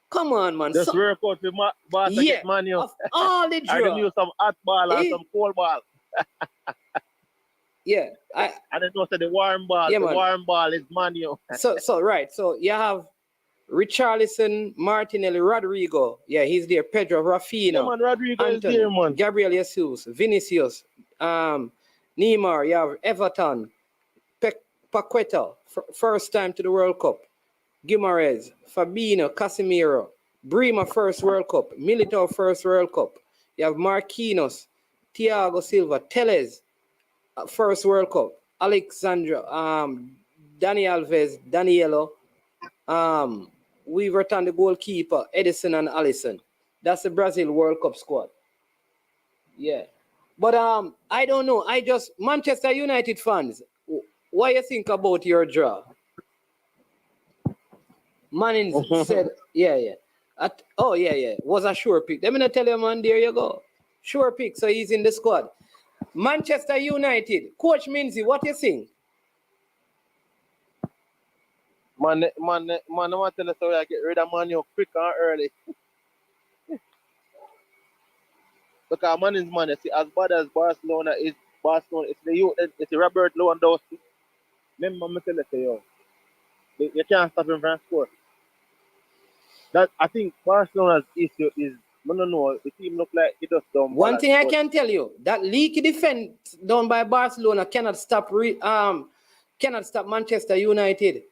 Come on, man. Just work out with Barca get Man U. Of all the draw. I didn't use some hot ball and some cold ball. Yeah. And then also the warm ball. Yeah, the man. warm ball is Man U. So right. So you have Richarlison, Martinelli, Rodrigo. Yeah, he's there. Pedro, Rafinha. Yeah, man, Rodrigo Anthony, is there, man. Gabriel Jesus, Vinicius, Neymar. You have Everton, Paqueta, first time to the World Cup. Guimaraes, Fabinho, Casemiro, Brima, first World Cup. Militao, first World Cup. You have Marquinhos, Thiago Silva, Teles, first World Cup. Alexandra, Dani Alves, Danielo. We've returned the goalkeeper, Edison and Allison. That's the Brazil World Cup squad. Yeah. But I don't know. Manchester United fans, what you think about your draw? Manning said, yeah. Was a sure pick. Let me not tell you, man, there you go. Sure pick, so he's in the squad. Manchester United, Coach Minzy, what you think? Man, I want to tell us how I get rid of Man U quick and early. Because man is man. See, as bad as Barcelona is, it's the Robert Lewandowski. Remember me tell you, you can't stop him from score. That I think Barcelona's issue is, I don't know, the team look like it just don't. One thing I can tell you, that leaky defense done by Barcelona cannot stop Manchester United.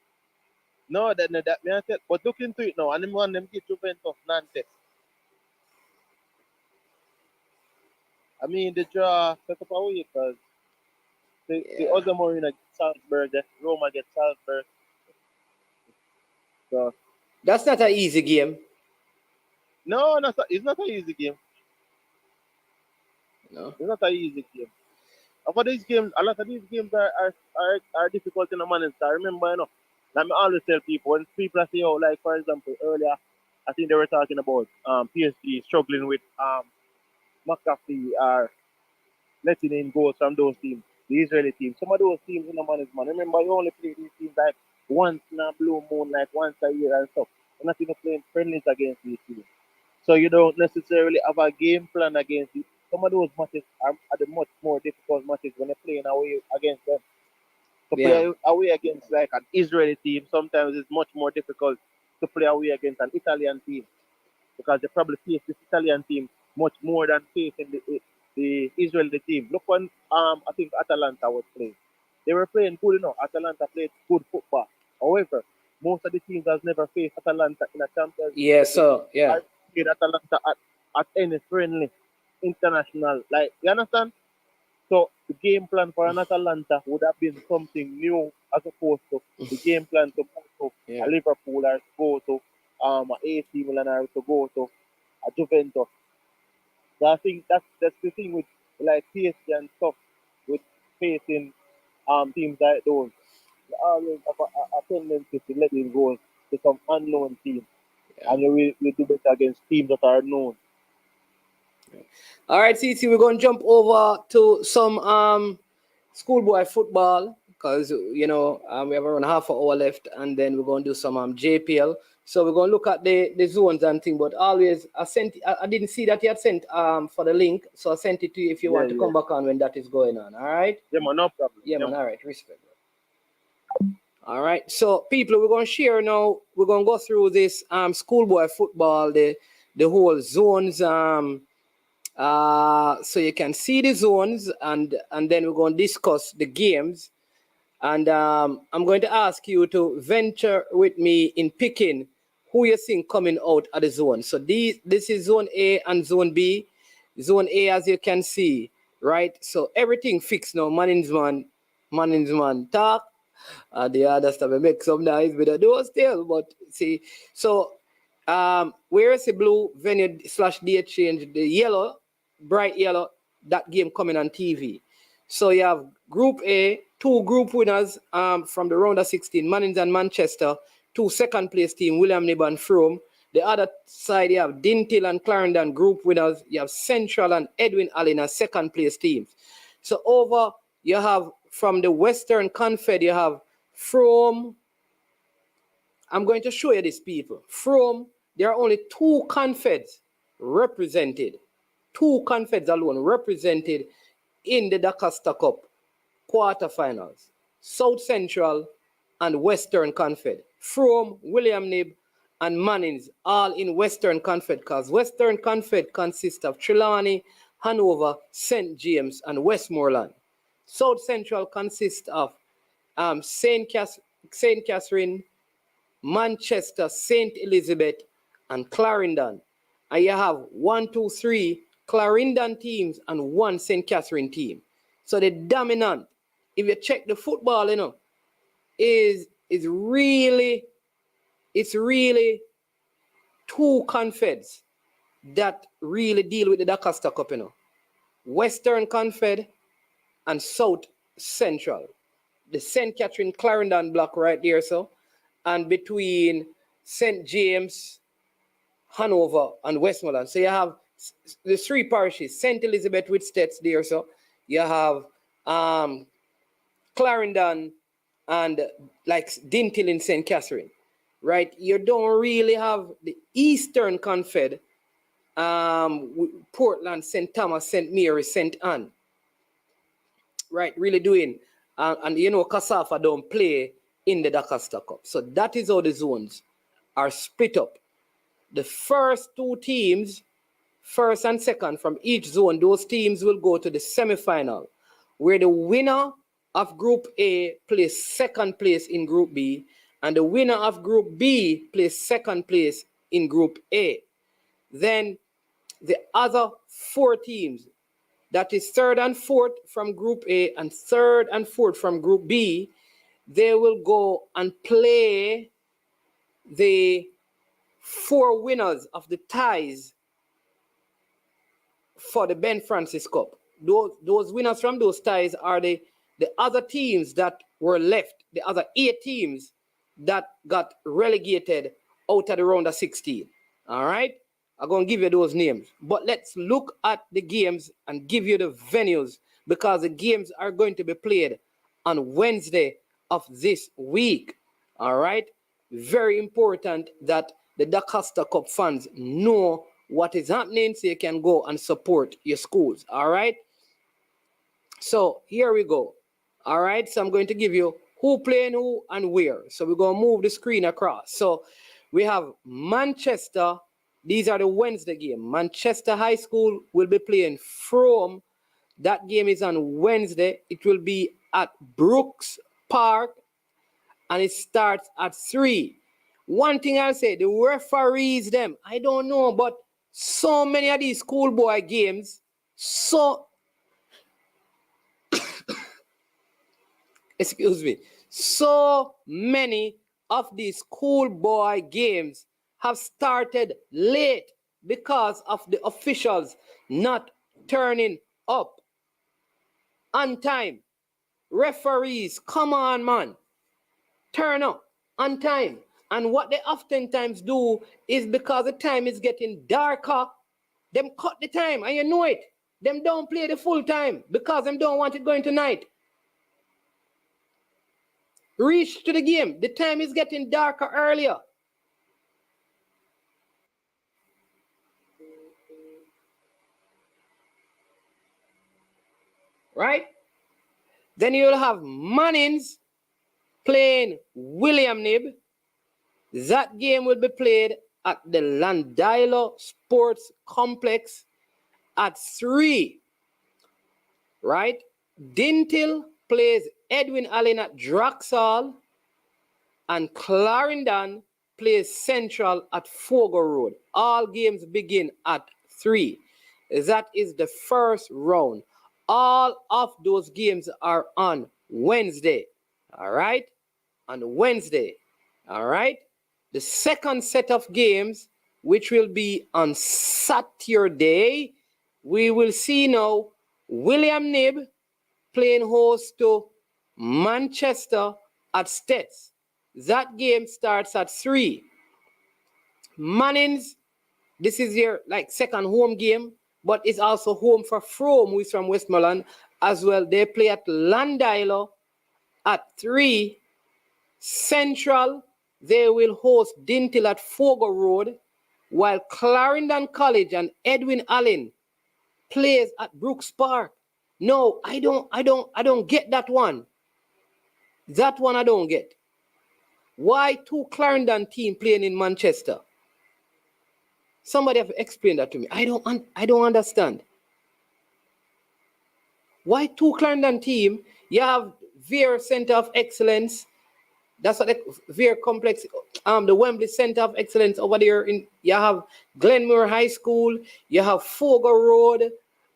No, that me I tell, but look into it now, and them get Juventus Nantes. I mean, the draw set up away because the other Marina gets Salzburg, the Roma gets Salzburg. So that's not an easy game. No, it's not an easy game. No, it's not an easy game. And for these games, a lot of these games are difficult in the manage. I remember, you know, like I always tell people, when people say, oh, like for example, earlier, I think they were talking about PSG struggling with McAfee are letting in goals from those teams, the Israeli teams. Some of those teams in the management, remember, you only play these teams like once in a blue moon, like once a year and stuff. You're not even playing friendlies against these teams. So you don't necessarily have a game plan against it. Some of those matches are the much more difficult matches when you're playing away against them. To play away against like an Israeli team, sometimes it's much more difficult to play away against an Italian team because they probably face this Italian team much more than facing the Israeli team. Look when I think Atalanta was playing. They were playing good enough. Atalanta played good football. However, most of the teams has never faced Atalanta in a Champions League. Yeah, so yeah. I played Atalanta at any friendly international. Like, you understand? So the game plan for an Atalanta would have been something new as opposed to the game plan to go to a Liverpool or to go to a AC Milan or to go to a Juventus. So I think that's the thing with like PSG and stuff, with facing teams like those. You always have a tendency to let it go to some unknown teams. And you will do better against teams that are known. All right, CC, we're going to jump over to some schoolboy football because, we have around half an hour left, and then we're going to do some JPL. So we're going to look at the zones and things, but always I didn't see that you had sent for the link, so I sent it to you if you want to come back on when that is going on. All right? Yeah, man, no problem. Yeah, man. All right, respect. All right, so people, we're going to share now. We're going to go through this schoolboy football, the whole zones. So you can see the zones, and then we're going to discuss the games. And I'm going to ask you to venture with me in picking who you think coming out of the zone. So this is zone A and zone B. Zone A, as you can see, right? So everything fixed now. Manning's man talk. The other stuff make some noise with the door still, but see. So where is the blue venue / day change? The yellow, bright yellow, that game coming on TV. So you have Group A, 2 group winners from the round of 16, Mannings and Manchester, 2 second place team, William Knibb and Frome. The other side, you have Dintil and Clarendon group winners. You have Central and Edwin Allen as second place teams. So over, you have from the Western Confed, you have Frome. I'm going to show you these people. Frome, there are only 2 Confeds represented. 2 Confeds alone represented in the DaCosta Cup quarterfinals. South Central and Western Confed. Frome, William Knibb, and Mannings all in Western Confed, because Western Confed consists of Trelawney, Hanover, St. James, and Westmoreland. South Central consists of St. Catherine, Manchester, St. Elizabeth, and Clarendon. And you have 1, 2, 3 Clarendon teams and 1 St. Catherine team. So the dominant, if you check the football, is really 2 Confeds that really deal with the DaCosta Cup, Western Confed and South Central. The St. Catherine Clarendon block right there, so. And between St. James, Hanover, and Westmoreland. So you have the 3 parishes, St. Elizabeth with Stets there, so. You have Clarendon and like Dintil in St. Catherine, right? You don't really have the Eastern Confed, Portland, St. Thomas, St. Mary, St. Anne, right? Really doing, and Kasafa don't play in the DaCosta Cup. So that is how the zones are split up. The first 2 teams, first and second from each zone, those teams will go to the semi-final, where the winner of Group A plays second place in Group B, and the winner of Group B plays second place in Group A. Then the other 4 teams, that is third and fourth from Group A and third and fourth from Group B, they will go and play the 4 winners of the ties for the Ben Francis Cup. Those winners from those ties are the other teams that were left, the other 8 teams that got relegated out of the round of 16. All right? I'm going to give you those names. But let's look at the games and give you the venues, because the games are going to be played on Wednesday of this week. All right? Very important that the DaCosta Cup fans know what is happening so you can go and support your schools. All right? So here we go. All right? So I'm going to give you who playing who and where. So we're going to move the screen across. So we have Manchester. These are the Wednesday game. Manchester High School will be playing Frome. That game is on Wednesday. It will be at Brooks Park, and it starts at 3. One thing I'll say, the referees, them, I don't know, but so many of these schoolboy games, excuse me, so many of these schoolboy games have started late because of the officials not turning up on time. Referees, come on, man. Turn up on time. And what they oftentimes do is, because the time is getting darker, Them cut the time, and you know it. Them don't play the full time because them don't want it going tonight. Reach to the game. The time is getting darker earlier. Right? Then you'll have Mannings playing William Nib. That game will be played at the Landilo Sports Complex at 3. Right? Dintil plays Edwin Allen at Draxall, and Clarendon plays Central at Fogo Road. All games begin at 3. That is the first round. All of those games are on Wednesday. All right? On Wednesday. All right? The second set of games, which will be on Saturday, we will see now William Nib playing host to Manchester at Stets. That game starts at 3. Mannings, this is your second home game, but it's also home for Frome, who is from Westmoreland, as well. They play at Landilo at 3. Central, they will host Dintil at Fogo Road, while Clarendon College and Edwin Allen plays at Brooks Park. No, I don't get that one. That one I don't get. Why 2 Clarendon team playing in Manchester? Somebody have to explain that to me. I don't understand. Why 2 Clarendon team? You have Veer Center of Excellence. That's what the Veer Complex, the Wembley Center of Excellence over there. You have Glenmore High School. You have Fogo Road.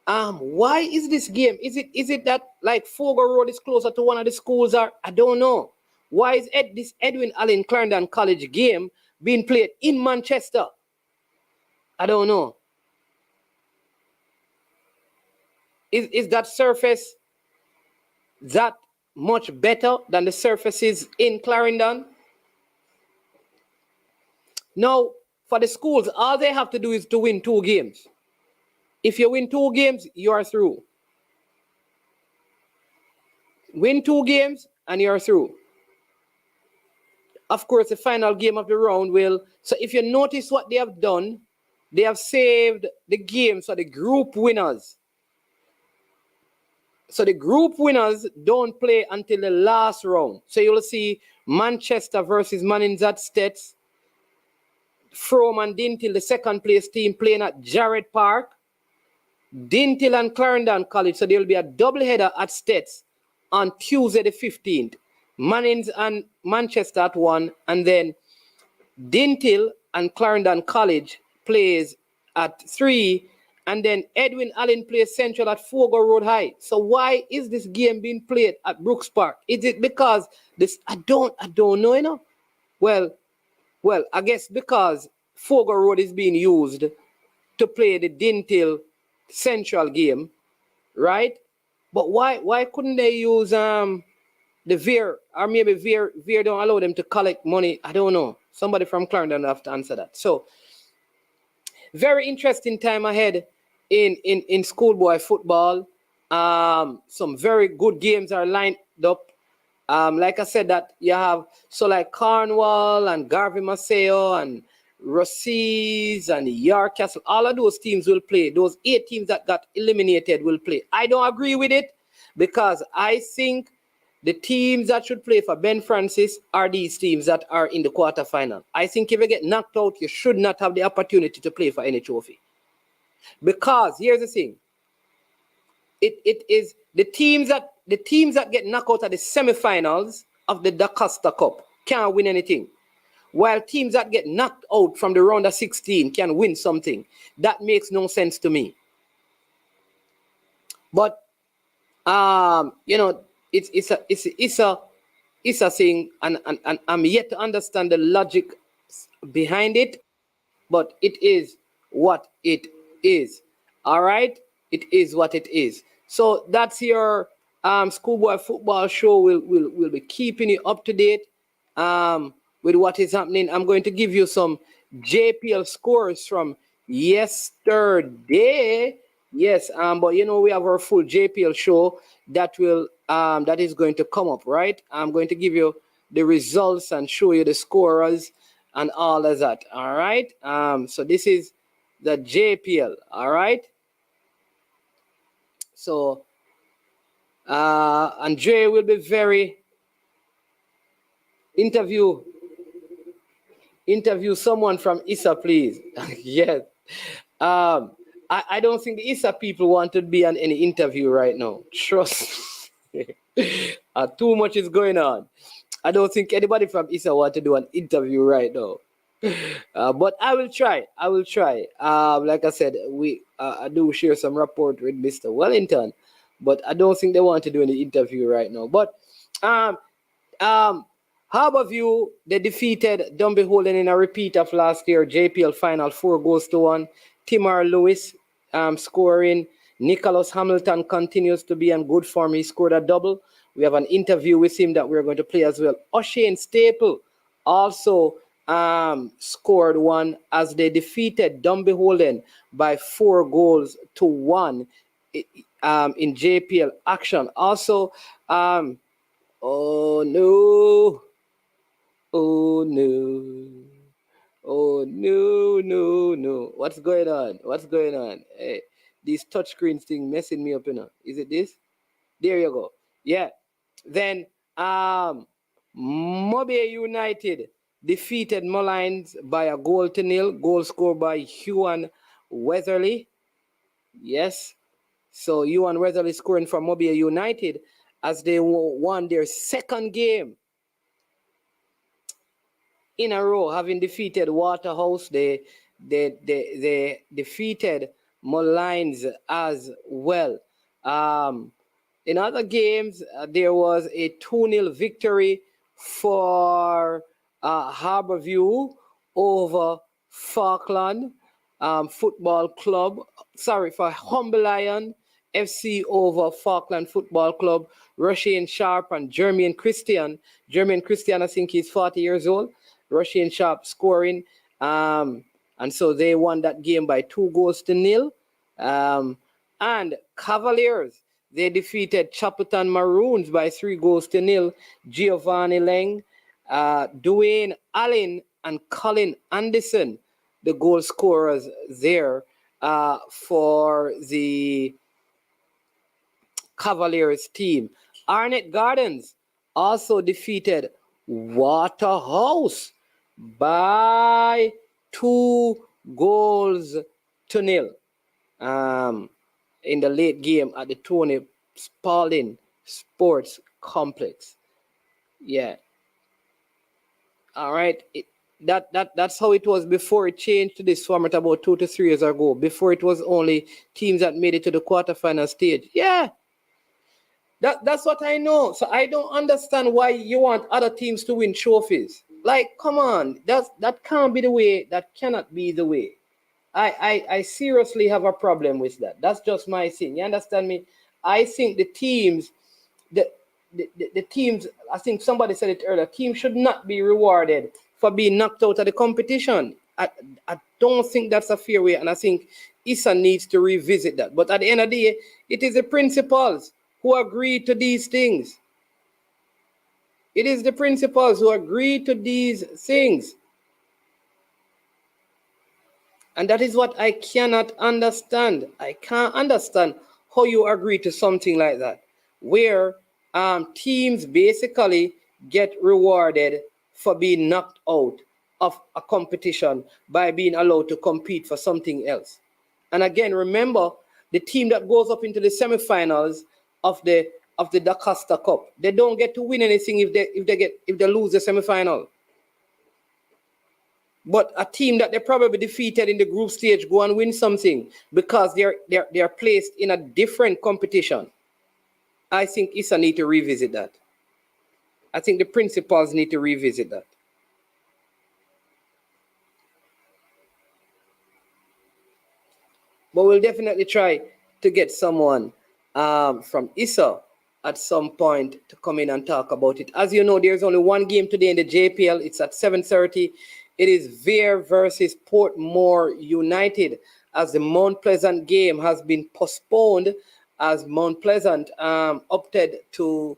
Why is this game? Is it that Fogo Road is closer to one of the schools, or I don't know. Why is this Edwin Allen Clarendon College game being played in Manchester? I don't know. Is that surface that much better than the surfaces in Clarendon? Now, for the schools, all they have to do is to win 2 games. If you win 2 games, you are through. Win 2 games and you're through. Of course, the final game of the round will... So if you notice what they have done, they have saved the games for the group winners. So the group winners don't play until the last round. So you'll see Manchester versus Mannings at Stets. Frome and Dintil, the second place team, playing at Jarrett Park. Dintil and Clarendon College. So there will be a doubleheader at Stets on Tuesday the 15th. Mannings and Manchester at 1. And then Dintil and Clarendon College plays at 3. And then Edwin Allen plays Central at Fogo Road High. So why is this game being played at Brooks Park? Is it because this? I don't know, you know. Well, I guess because Fogo Road is being used to play the Dintil Central game, right? But why couldn't they use the Veer, or maybe Veer don't allow them to collect money? I don't know. Somebody from Clarendon will have to answer that. So very interesting time ahead in schoolboy football. Some very good games are lined up. Like I said, that you have Cornwall and Garvey Maceo and Rossies and York Castle. All of those teams will play. Those 8 teams that got eliminated will play. I don't agree with it because I think the teams that should play for Ben Francis are these teams that are in the quarterfinal. I think if you get knocked out, you should not have the opportunity to play for any trophy. Because here's the thing. It is the teams that get knocked out at the semifinals of the Da Costa Cup can't win anything. While teams that get knocked out from the round of 16 can win something. That makes no sense to me. But it's a thing, and I'm yet to understand the logic behind it, but it is what it is. All right? It is what it is. So that's your Schoolboy Football Show. We'll be keeping you up to date with what is happening. I'm going to give you some JPL scores from yesterday. Yes, but you know we have our full JPL show that is going to come up, right? I'm going to give you the results and show you the scorers and all of that. All right. So this is the JPL. All right. So Andre will be very interview someone from ISA, please. Yes. I don't think the ISA people want to be on any interview right now. Trust. Too much is going on. I don't think anybody from ISA want to do an interview right now. But I will try. Like I said, I do share some report with Mr. Wellington, but I don't think they want to do any interview right now. But Harborview, they defeated Dumbeholden in a repeat of last year JPL final 4-1. Timar Lewis scoring. Nicholas Hamilton continues to be in good form. He scored a double. We have an interview with him that we're going to play as well. O'Shane Staple also scored one as they defeated Dumbeholden by 4-1 in JPL action. Also, oh no. What's going on? Hey, these touchscreens thing messing me up, you know. Is it this? There you go. Yeah. Then Mobile United defeated Moulins by a 0-0. Goal scored by Huan Weatherly. Yes. So Huan Weatherly scoring for Mobile United as they won their second game in a row, having defeated Waterhouse. They defeated Moulins as well. In other games, there was a 2-0 victory for Harborview over Falkland Football Club. Sorry, for Humble Lion FC over Falkland Football Club. Russian Sharp and Jermaine Christian. Jermaine Christian, I think he's 40 years old. Russian Sharp scoring. And so they won that game by 2-0. And Cavaliers, they defeated Chapelton Maroons by 3-0. Giovanni Leng, Dwayne Allen, and Colin Anderson, the goal scorers there for the Cavaliers team. Arnett Gardens also defeated Waterhouse by 2-0 in the late game at the Tony Spalding Sports Complex. Yeah. All right. That's how it was before it changed to this format about 2 to 3 years ago. Before it was only teams that made it to the quarterfinal stage. Yeah. That's what I know. So I don't understand why you want other teams to win trophies. Like, come on. That can't be the way. That cannot be the way. I seriously have a problem with that. That's just my thing. You understand me? I think the teams, the teams, I think somebody said it earlier, teams should not be rewarded for being knocked out of the competition. I don't think that's a fair way, and I think ISA needs to revisit that. But at the end of the day, it is the principals who agreed to these things. It is the principals who agreed to these things. And that is what I cannot understand. I can't understand how you agree to something like that, where teams basically get rewarded for being knocked out of a competition by being allowed to compete for something else. And again, remember, the team that goes up into the semifinals of the Da Costa Cup, they don't get to win anything if they lose the semifinal. But a team that they probably defeated in the group stage go and win something because they're placed in a different competition. I think ISA need to revisit that. I think the principals need to revisit that. But we'll definitely try to get someone from ISA at some point to come in and talk about it. As you know, there's only one game today in the JPL. It's at 7:30 It is Vere versus Portmore United, as the Mount Pleasant game has been postponed, as Mount Pleasant opted to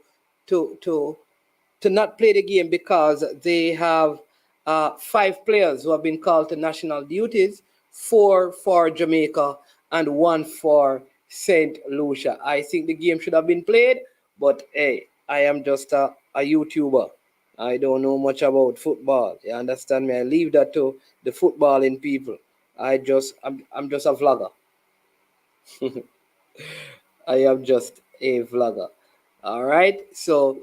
not play the game because they have 5 players who have been called to national duties, 4 for Jamaica and 1 for St. Lucia. I think the game should have been played, but hey, I am just a YouTuber. I don't know much about football. You understand me? I leave that to the footballing people. I'm just a vlogger. I am just a vlogger. All right. So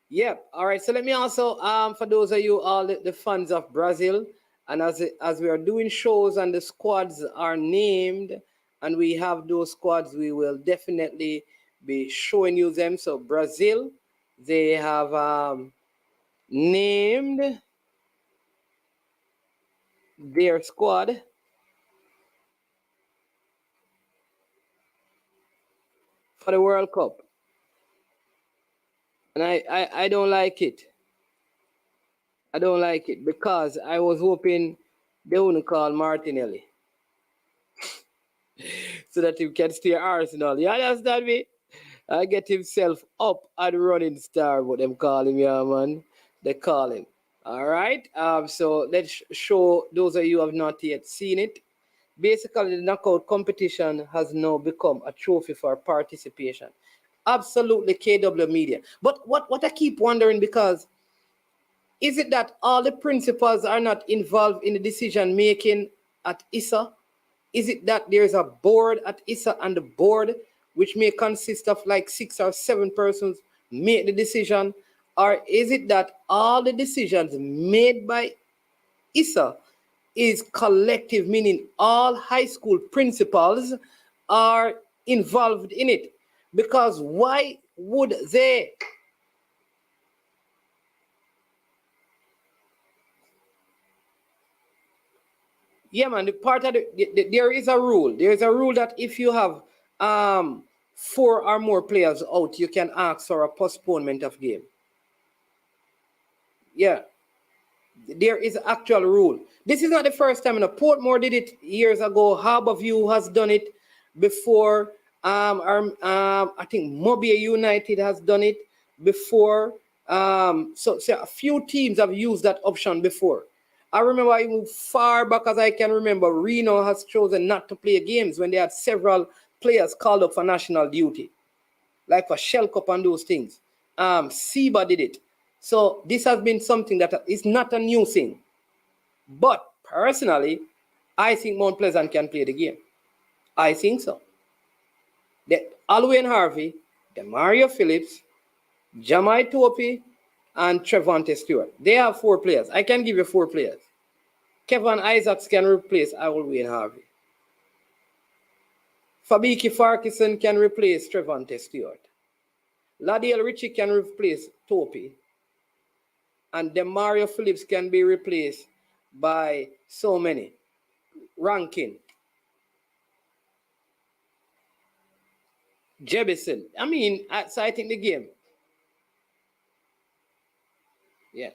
yeah. All right. So let me also for those of you all the fans of Brazil, and as we are doing shows and the squads are named and we have those squads, we will definitely be showing you them. So Brazil, they have named their squad. For the World Cup. And I don't like it. I don't like it because I was hoping they wouldn't call Martinelli. So that he can stay Arsenal. You understand me? I get himself up and running star, what them call him, yeah, man. They call him. All right. So let's show those of you who have not yet seen it. Basically, the knockout competition has now become a trophy for participation. Absolutely, KW Media. But what I keep wondering, because is it that all the principals are not involved in the decision making at ISA? Is it that there's a board at ISA, and the board, which may consist of like 6 or 7 persons, make the decision? Or is it that all the decisions made by ISA is collective, meaning all high school principals are involved in it? Because why would they? Yeah, man, the part of there is a rule. There is a rule that if you have 4 or more players out, you can ask for a postponement of game. Yeah. There is an actual rule. This is not the first time. Portmore did it years ago. Harborview has done it before. I think Mobile United has done it before. So a few teams have used that option before. I remember even far back as I can remember, Reno has chosen not to play games when they had several players called up for national duty, like for Shell Cup and those things. SEBA did it. So this has been something that is not a new thing. But personally, I think Mount Pleasant can play the game. I think so. Alwyn Harvey, Demario Phillips, Jamai Topi, and Trevante Stewart. They have 4 players. I can give you 4 players. Kevin Isaacs can replace Alwyn Harvey. Fabiki Farkison can replace Trevante Stewart. Ladiel Ritchie can replace Topi. And Demario Phillips can be replaced by so many. Rankin. Jebison. I mean, so I think the game. Yeah.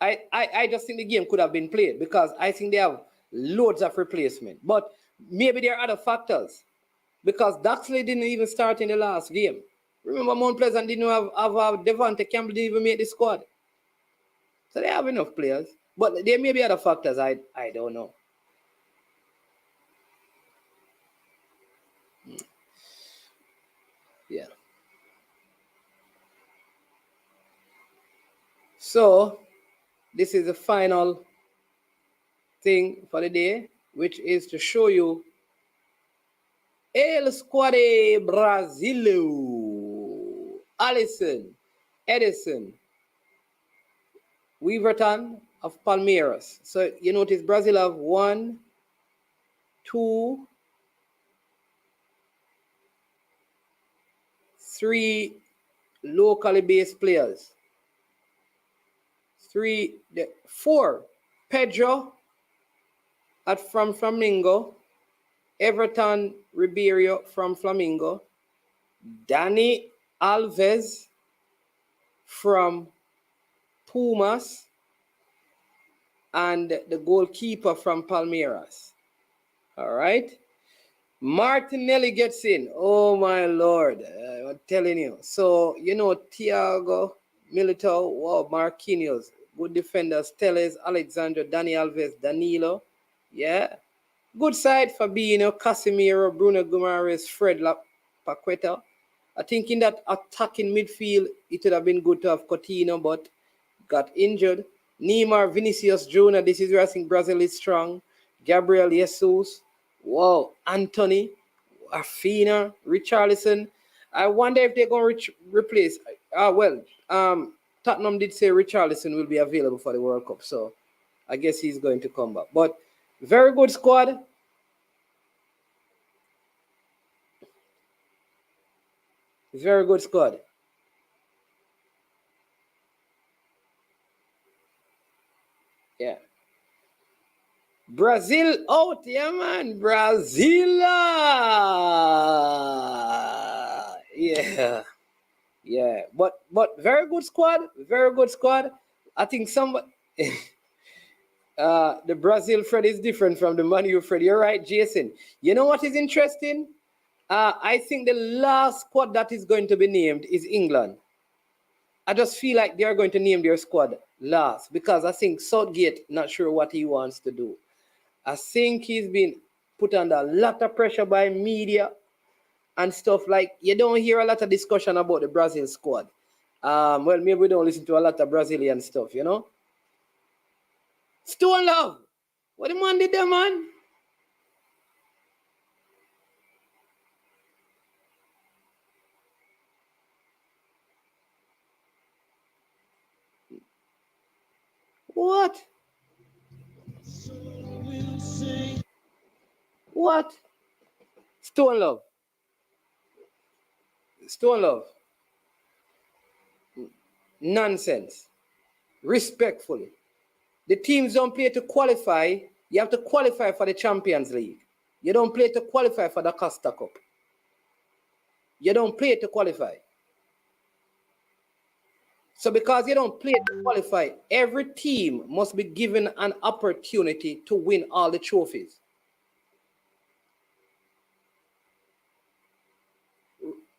I just think the game could have been played because I think they have loads of replacement. But maybe there are other factors. Because Daxley didn't even start in the last game. Remember, Mount Pleasant didn't have Devontae Campbell didn't even make the squad. So they have enough players. But there may be other factors. I don't know. Yeah. So this is the final thing for the day, which is to show you El Squade Brasileiro. Allison, Edison, Weaverton of Palmeiras. So you notice Brazil have 1, 2, 3 locally based players. 4. Pedro from Flamengo. Everton Ribeiro from Flamengo. Dani Alves from Pumas, and the goalkeeper from Palmeiras. All right. Martinelli gets in. Oh, my Lord. I'm telling you. So, you know, Thiago, Militao, wow, Marquinhos, good defenders, Teles, Alexandra, Dani Alves, Danilo. Yeah. Good side, Fabinho, Casemiro, Bruno Guimaraes, Fred Paqueta. I think in that attacking midfield, it would have been good to have Coutinho, but got injured. Neymar, Vinicius Jr., this is where I think Brazil is strong. Gabriel Jesus, wow, Anthony, Afina, Richarlison. I wonder if they're going to replace. Tottenham did say Richarlison will be available for the World Cup, so I guess he's going to come back. But very good squad. It's very good squad. Yeah. Brazil out, yeah, man. Brazil. Yeah. Yeah. But very good squad. Very good squad. I think the Brazil Fred is different from the Man U Fred. You're right, Jason. You know what is interesting? I think the last squad that is going to be named is England. I just feel like they're going to name their squad last because I think Southgate not sure what he wants to do. I think he's been put under a lot of pressure by media and stuff. Like, you don't hear a lot of discussion about the Brazil squad. Well, maybe we don't listen to a lot of Brazilian stuff, you know? Stone Love. What the man did there, man? What? What? Stone Love. Stone Love. Nonsense. Respectfully. The teams don't play to qualify. You have to qualify for the Champions League. You don't play to qualify for the Costa Cup. You don't play to qualify. So because you don't play to qualify, every team must be given an opportunity to win all the trophies.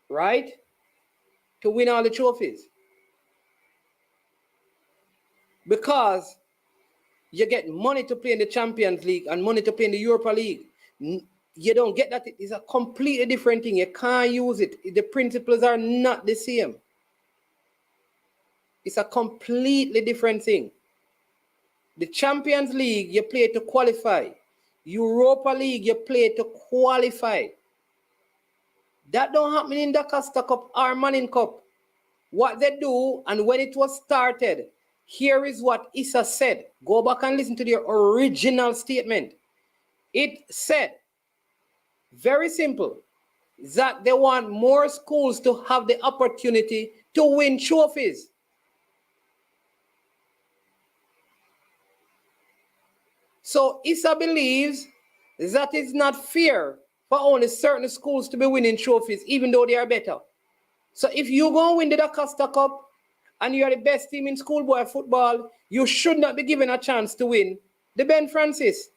Right? To win all the trophies. Because you get money to play in the Champions League and money to play in the Europa League. You don't get that. It's a completely different thing. You can't use it. The principles are not the same. It's a completely different thing. The Champions League, you play to qualify. Europa League, you play to qualify. That don't happen in the Costa Cup or Manning Cup. What they do, and when it was started, here is what Issa said. Go back and listen to the original statement. It said, very simple, that they want more schools to have the opportunity to win trophies. So Issa believes that it's not fair for only certain schools to be winning trophies, even though they are better. So if you go and win the Da Costa Cup and you are the best team in schoolboy football, you should not be given a chance to win the Ben Francis.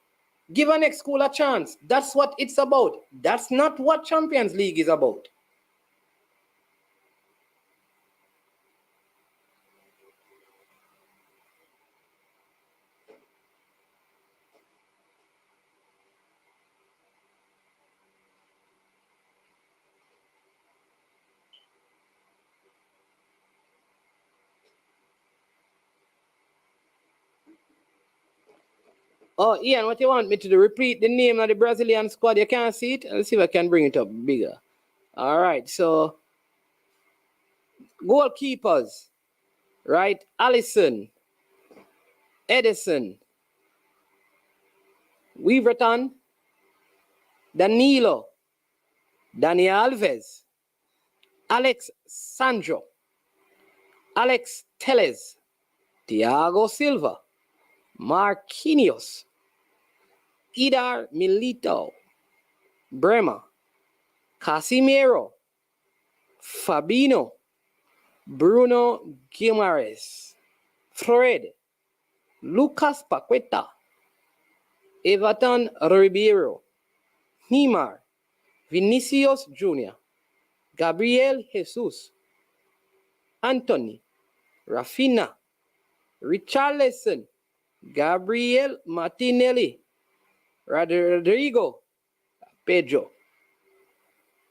Give a next school a chance. That's what it's about. That's not what Champions League is about. Oh, Ian, what you want me to do? Repeat the name of the Brazilian squad. You can't see it? Let's see if I can bring it up bigger. All right, so goalkeepers, right? Alisson, Edison, Weaverton, Danilo, Dani Alves, Alex Sandro, Alex Teles, Thiago Silva, Marquinhos, Idar Milito, Bremer, Casemiro, Fabinho, Bruno Guimaraes, Fred, Lucas Paqueta, Everton Ribeiro, Neymar, Vinicius Jr., Gabriel Jesus, Anthony, Rafinha, Richarlison, Gabriel Martinelli, Rodrigo, Pedro.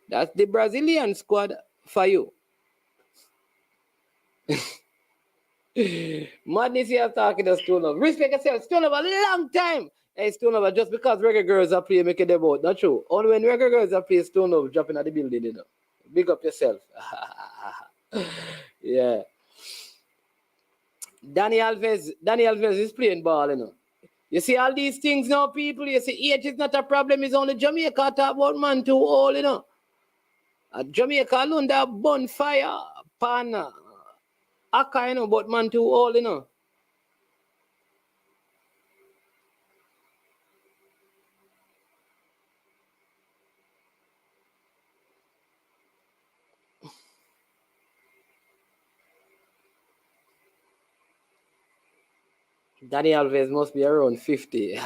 That's the Brazilian squad for you. Madness, you are talking to Stone. Respect yourself. Stone a long time. Hey, Stone just because reggae girls are playing, make it about. Not true. Only when reggae girls are playing, Stone dropping at the building, you know. Big up yourself. Yeah. Danny Alves is playing ball, you know. You see all these things now, people. You see, age is not a problem. It's only Jamaica talk about man too old, you know. Jamaica alone, that bonfire, pan, aka, you know, but man too old, you know. Danny Alves must be around 50.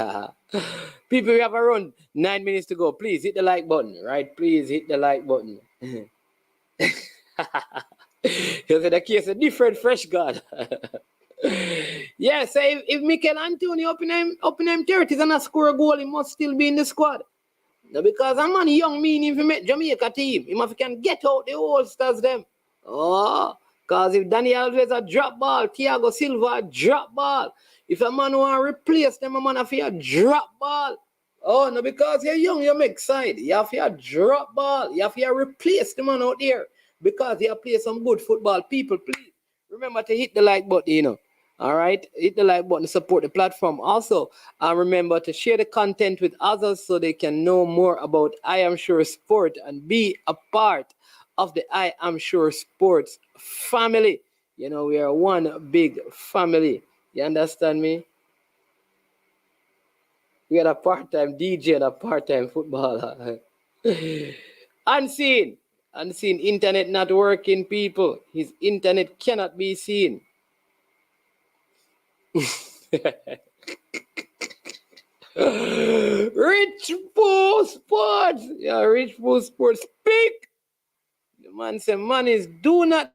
People, we have around 9 minutes to go. Please hit the like button, right? Please hit the like button. You said the case a different fresh God. Yeah, so if Mikel Antonio open them 30s and not score a goal, he must still be in the squad. Now, because a man young mean if he make Jamaica team, he must can get out the old stars them. Oh, because if Danny Alves a drop ball, Thiago Silva a drop ball. If a man want to replace them, a man have to drop ball. Oh, no, because you're young, you make side. You have to drop ball. You have to replace the man out there. Because you play some good football. People, please remember to hit the like button, you know. All right, hit the like button, support the platform. Also, remember to share the content with others so they can know more about I Am Sure Sport and be a part of the I Am Sure Sports family. You know, we are one big family. You understand me? We are a part-time DJ and a part-time footballer. Unseen internet not working, people. His internet cannot be seen. Rich Pool Sports. Yeah, Rich Pool Sports. Speak. The man said, man is do not.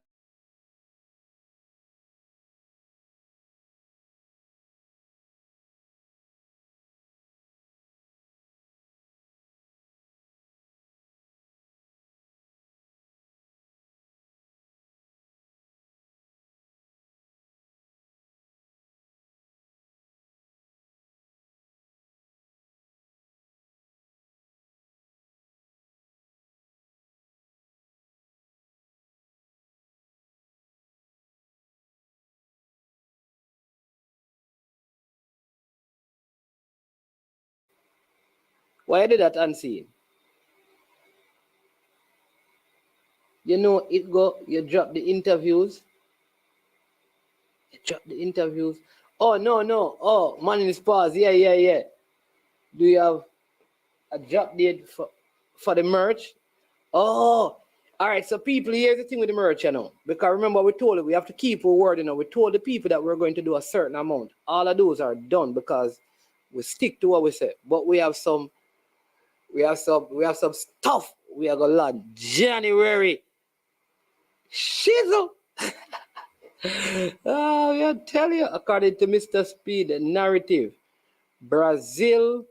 Why did that unseen? You know, it go, you drop the interviews. You drop the interviews. Oh, no. Oh, man in his pause. Yeah. Do you have a drop date for the merch? Oh, all right. So people, here's the thing with the merch, you know. Because remember, we told you we have to keep our word, you know. We told the people that we're going to do a certain amount. All of those are done because we stick to what we say. But we have some stuff we are gonna learn January. Shizzle. Oh, I tell you, according to Mr. Speed narrative, Brazil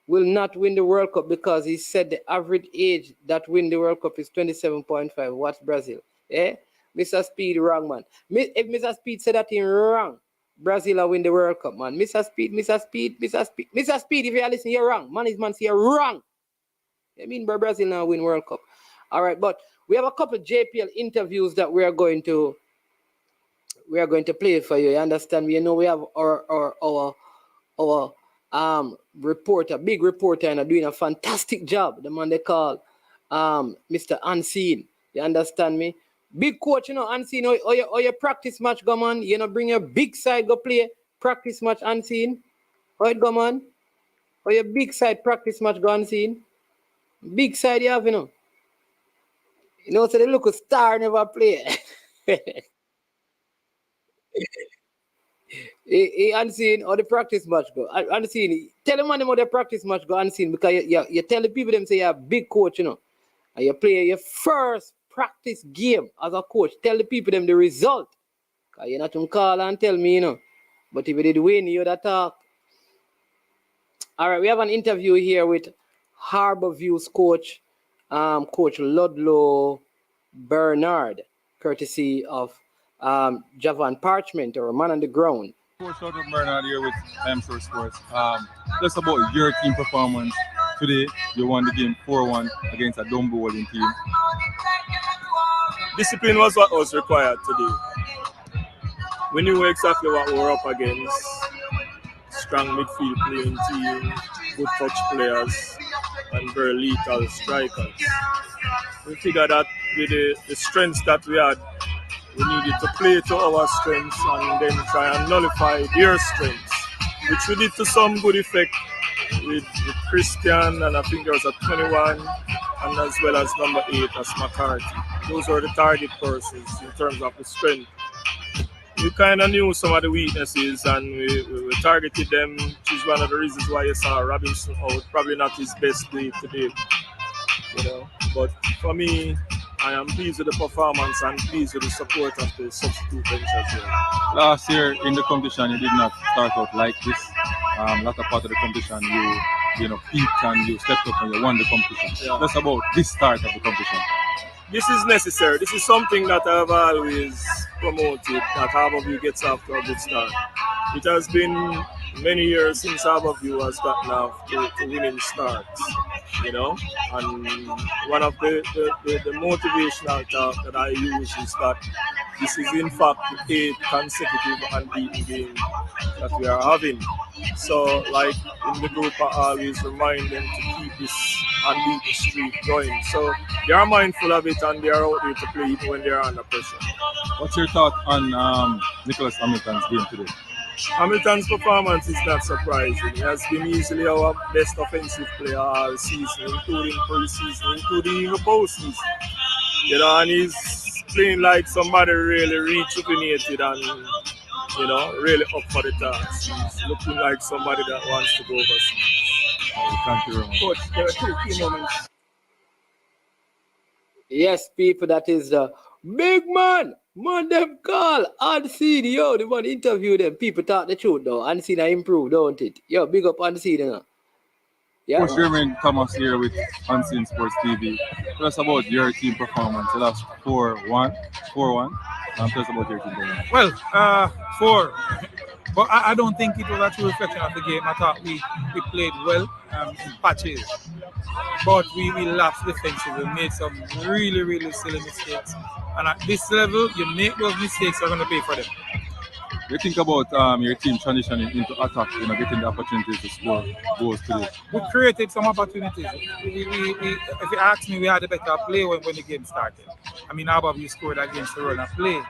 will not win the World Cup because he said the average age that win the World Cup is 27.5. What's Brazil? Eh? Mr. Speed wrong, man. If Mr. Speed said that in wrong, Brazil will win the World Cup, man. Mr. Speed, if you are listening, you're wrong. Man, you're wrong. I mean, Brazil now win World Cup. All right, but we have a couple of JPL interviews that we are going to play for you. You understand me? You know, we have our reporter, big reporter, and doing a fantastic job. The man they call Mr. Unseen. You understand me? Big coach, you know, Unseen. Or your practice match go man. You know, bring your big side go play practice match Unseen. How it go man? Or your big side practice match go Unseen. Big side you have, you know. You know, so the local star never play. He unseen or the practice match go. Unseen. Tell the man how the practice match go unseen because you tell the people them say you're a big coach, you know. And you play your first practice game as a coach. Tell the people them the result. Because you're not going to call and tell me, you know. But if you did win, you'd talk. All right, we have an interview here with Harborview's coach, Coach Ludlow Bernard, courtesy of Javan Parchment, or a man on the ground. Coach Ludlow Bernard here with Sure Sports. Just about your team performance today. You won the game 4-1 against a dumb bowling team. Discipline was what was required today. We knew exactly what we were up against. Strong midfield playing team, good touch players, and very lethal strikers. We figured that with the strengths that we had, we needed to play to our strengths and then try and nullify their strengths, which we did to some good effect with Christian, and I think there was a 21, and as well as number 8 as McCarthy. Those were the target persons in terms of the strength. We kind of knew some of the weaknesses and we targeted them, which is one of the reasons why you saw Robinson out. Probably not his best day today, you know. But for me, I am pleased with the performance and pleased with the support of the substitute bench as well. Last year in the competition, you did not start out like this. Latter part of the competition, you know, peaked and you stepped up and you won the competition. Yeah. That's about this start of the competition. This is necessary. This is something that I've always promoted, that Harborview gets off to a good start. It has been many years since Harborview has gotten off to winning starts, you know. And one of the motivational talk that I use is that this is in fact the 8th consecutive unbeaten game that we are having. So, like in the group, I always remind them to keep this unbeaten streak going. So they are mindful of it and they are out there to play even when they are under pressure. What's your thought on Nicholas Hamilton's game today? Hamilton's performance is not surprising. He has been easily our best offensive player all season, including pre-season, including even post-season. You know, and he's playing like somebody really rejuvenated and, you know, really up for the task. He's looking like somebody that wants to go overseas. Thank you very much. Coach, there are 2 key moments. Yes, people, that is the big man. Man, them call Unseen, yo, the man interview them. People talk the truth, though. Unseen, I improve, don't it? Yo, big up Unseen, you know. Yeah. Coach Jermaine Thomas here with Unseen Sports TV. Tell us about your team performance. You lost 4-1. Tell us about your team performance. Well, 4. But I don't think it was a true reflection of the game. I thought we played well in patches. But we lapsed defensively. We made some really, really silly mistakes. And at this level, you make those mistakes, you're going to pay for them. You think about your team transitioning into attack, you know, getting the opportunities to score goals today. We created some opportunities. If you ask me, we had a better play when the game started. I mean, Harborview scored against the run of play.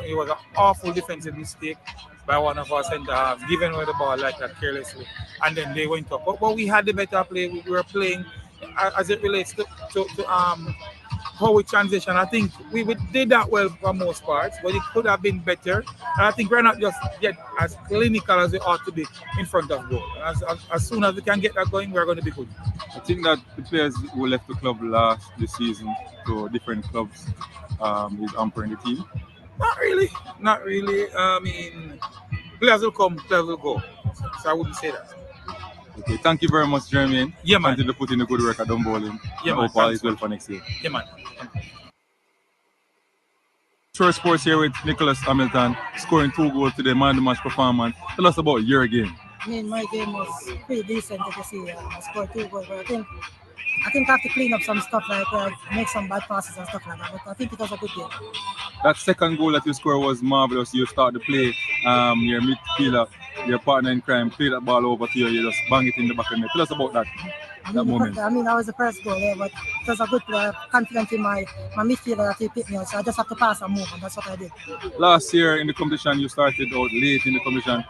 It was an awful defensive mistake by one of our centre halves, giving away the ball like that carelessly. And then they went up. But we had the better play. We were playing as it relates to how we transition. I think we did that well for most parts, but it could have been better. And I think we're not just yet as clinical as we ought to be in front of goal. As soon as we can get that going, we're going to be good. I think that the players who left the club this season to different clubs is hampering the team. Not really. I mean, players will come, players will go. So I wouldn't say that. Okay, thank you very much, Jermaine. Yeah, man. Continue to put in a good record on bowling. Yeah, man. Hope all is well for next year. Yeah, man. Sure Sports here with Nicholas Hamilton, scoring 2 goals today, man of the match performance. Tell us about your game. I mean, my game was pretty decent, as you see. I scored 2 goals, but I think I have to clean up some stuff, like make some bad passes and stuff like that. But I think it was a good game. That second goal that you scored was marvelous. You start the play, your midfielder, your partner in crime, play that ball over to you, you just bang it in the back of the net. Tell us about that. That was the first goal, yeah, but it was a good play. Confident in my midfielder that he picked me out, so I just have to pass and move, and that's what I did. Last year in the competition, you started out late in the competition,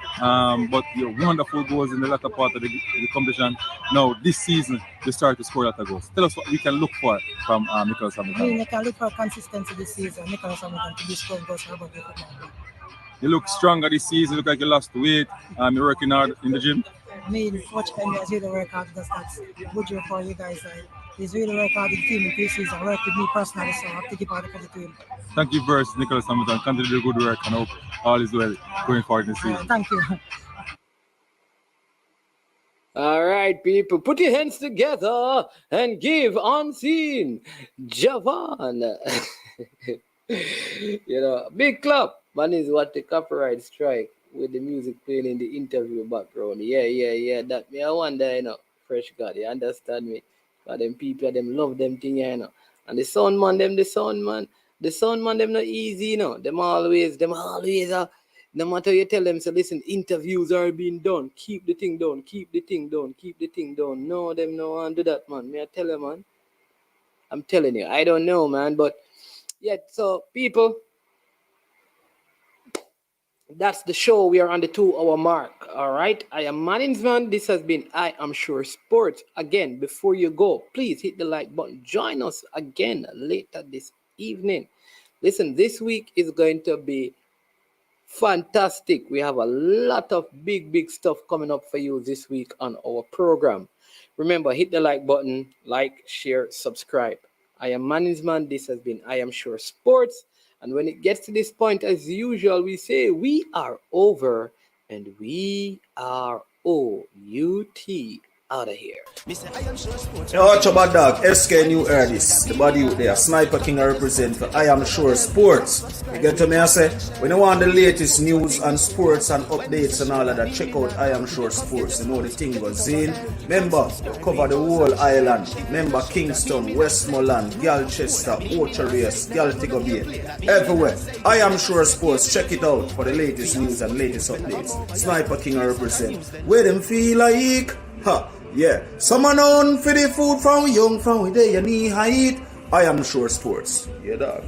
but your wonderful goals in the latter part of the competition. Now, this season, you start to score a lot of goals. Tell us what we can look for from Nicholas Hamilton. I mean, you can look for consistency this season. Nicholas Hamilton to be scoring goals. You look stronger this season. Look like you lost weight. You're working hard in the gym. I mean, watch NBA really work hard. That's good job for you guys. He's really work hard in the team in pre-season. Work with me personally, so I have to give out for the team. Thank you, Verse, Nicholas Hamilton. Continue to do good work and hope all is well going forward in the season. Thank you. All right, people, put your hands together and give Unseen Javan. Big clap. Man is what the copyright strike with the music playing in the interview background. Yeah. That me, I wonder, Fresh God, you understand me? Because them people, them love them thing, And the sound man, them not easy, Them always no matter you tell them, so listen, interviews are being done. Keep the thing down. No, them no one do that, man. May I tell you, man? I'm telling you, I don't know, man. But yeah, so people, that's the show. We are on the 2-hour mark. All right. I am Manningsman. This has been I Am Sure Sports. Again, before you go, please hit the like button. Join us again later this evening. Listen, this week is going to be fantastic. We have a lot of big stuff coming up for you this week on our program. Remember, hit the like button, like, share, subscribe. I am Manningsman. This has been I Am Sure Sports. And when it gets to this point, as usual, we say we are over and we are OUT out of here. Yo, watch about dog, SK New Erdis, the body out there, Sniper King I represent for I Am Sure Sports. You get to me, I say, when you want the latest news and sports and updates and all of that, check out I Am Sure Sports. You know the thing goes in. Remember, you cover the whole island. Remember Kingston, Westmoreland, Galchester, Ocho-Race, Galtigo Bay, everywhere. I Am Sure Sports, check it out for the latest news and latest updates. Sniper King I represent. Where them feel like, yeah, someone on for the food from young, from we there, you need height. I Am Sure Sports. Yeah, dog.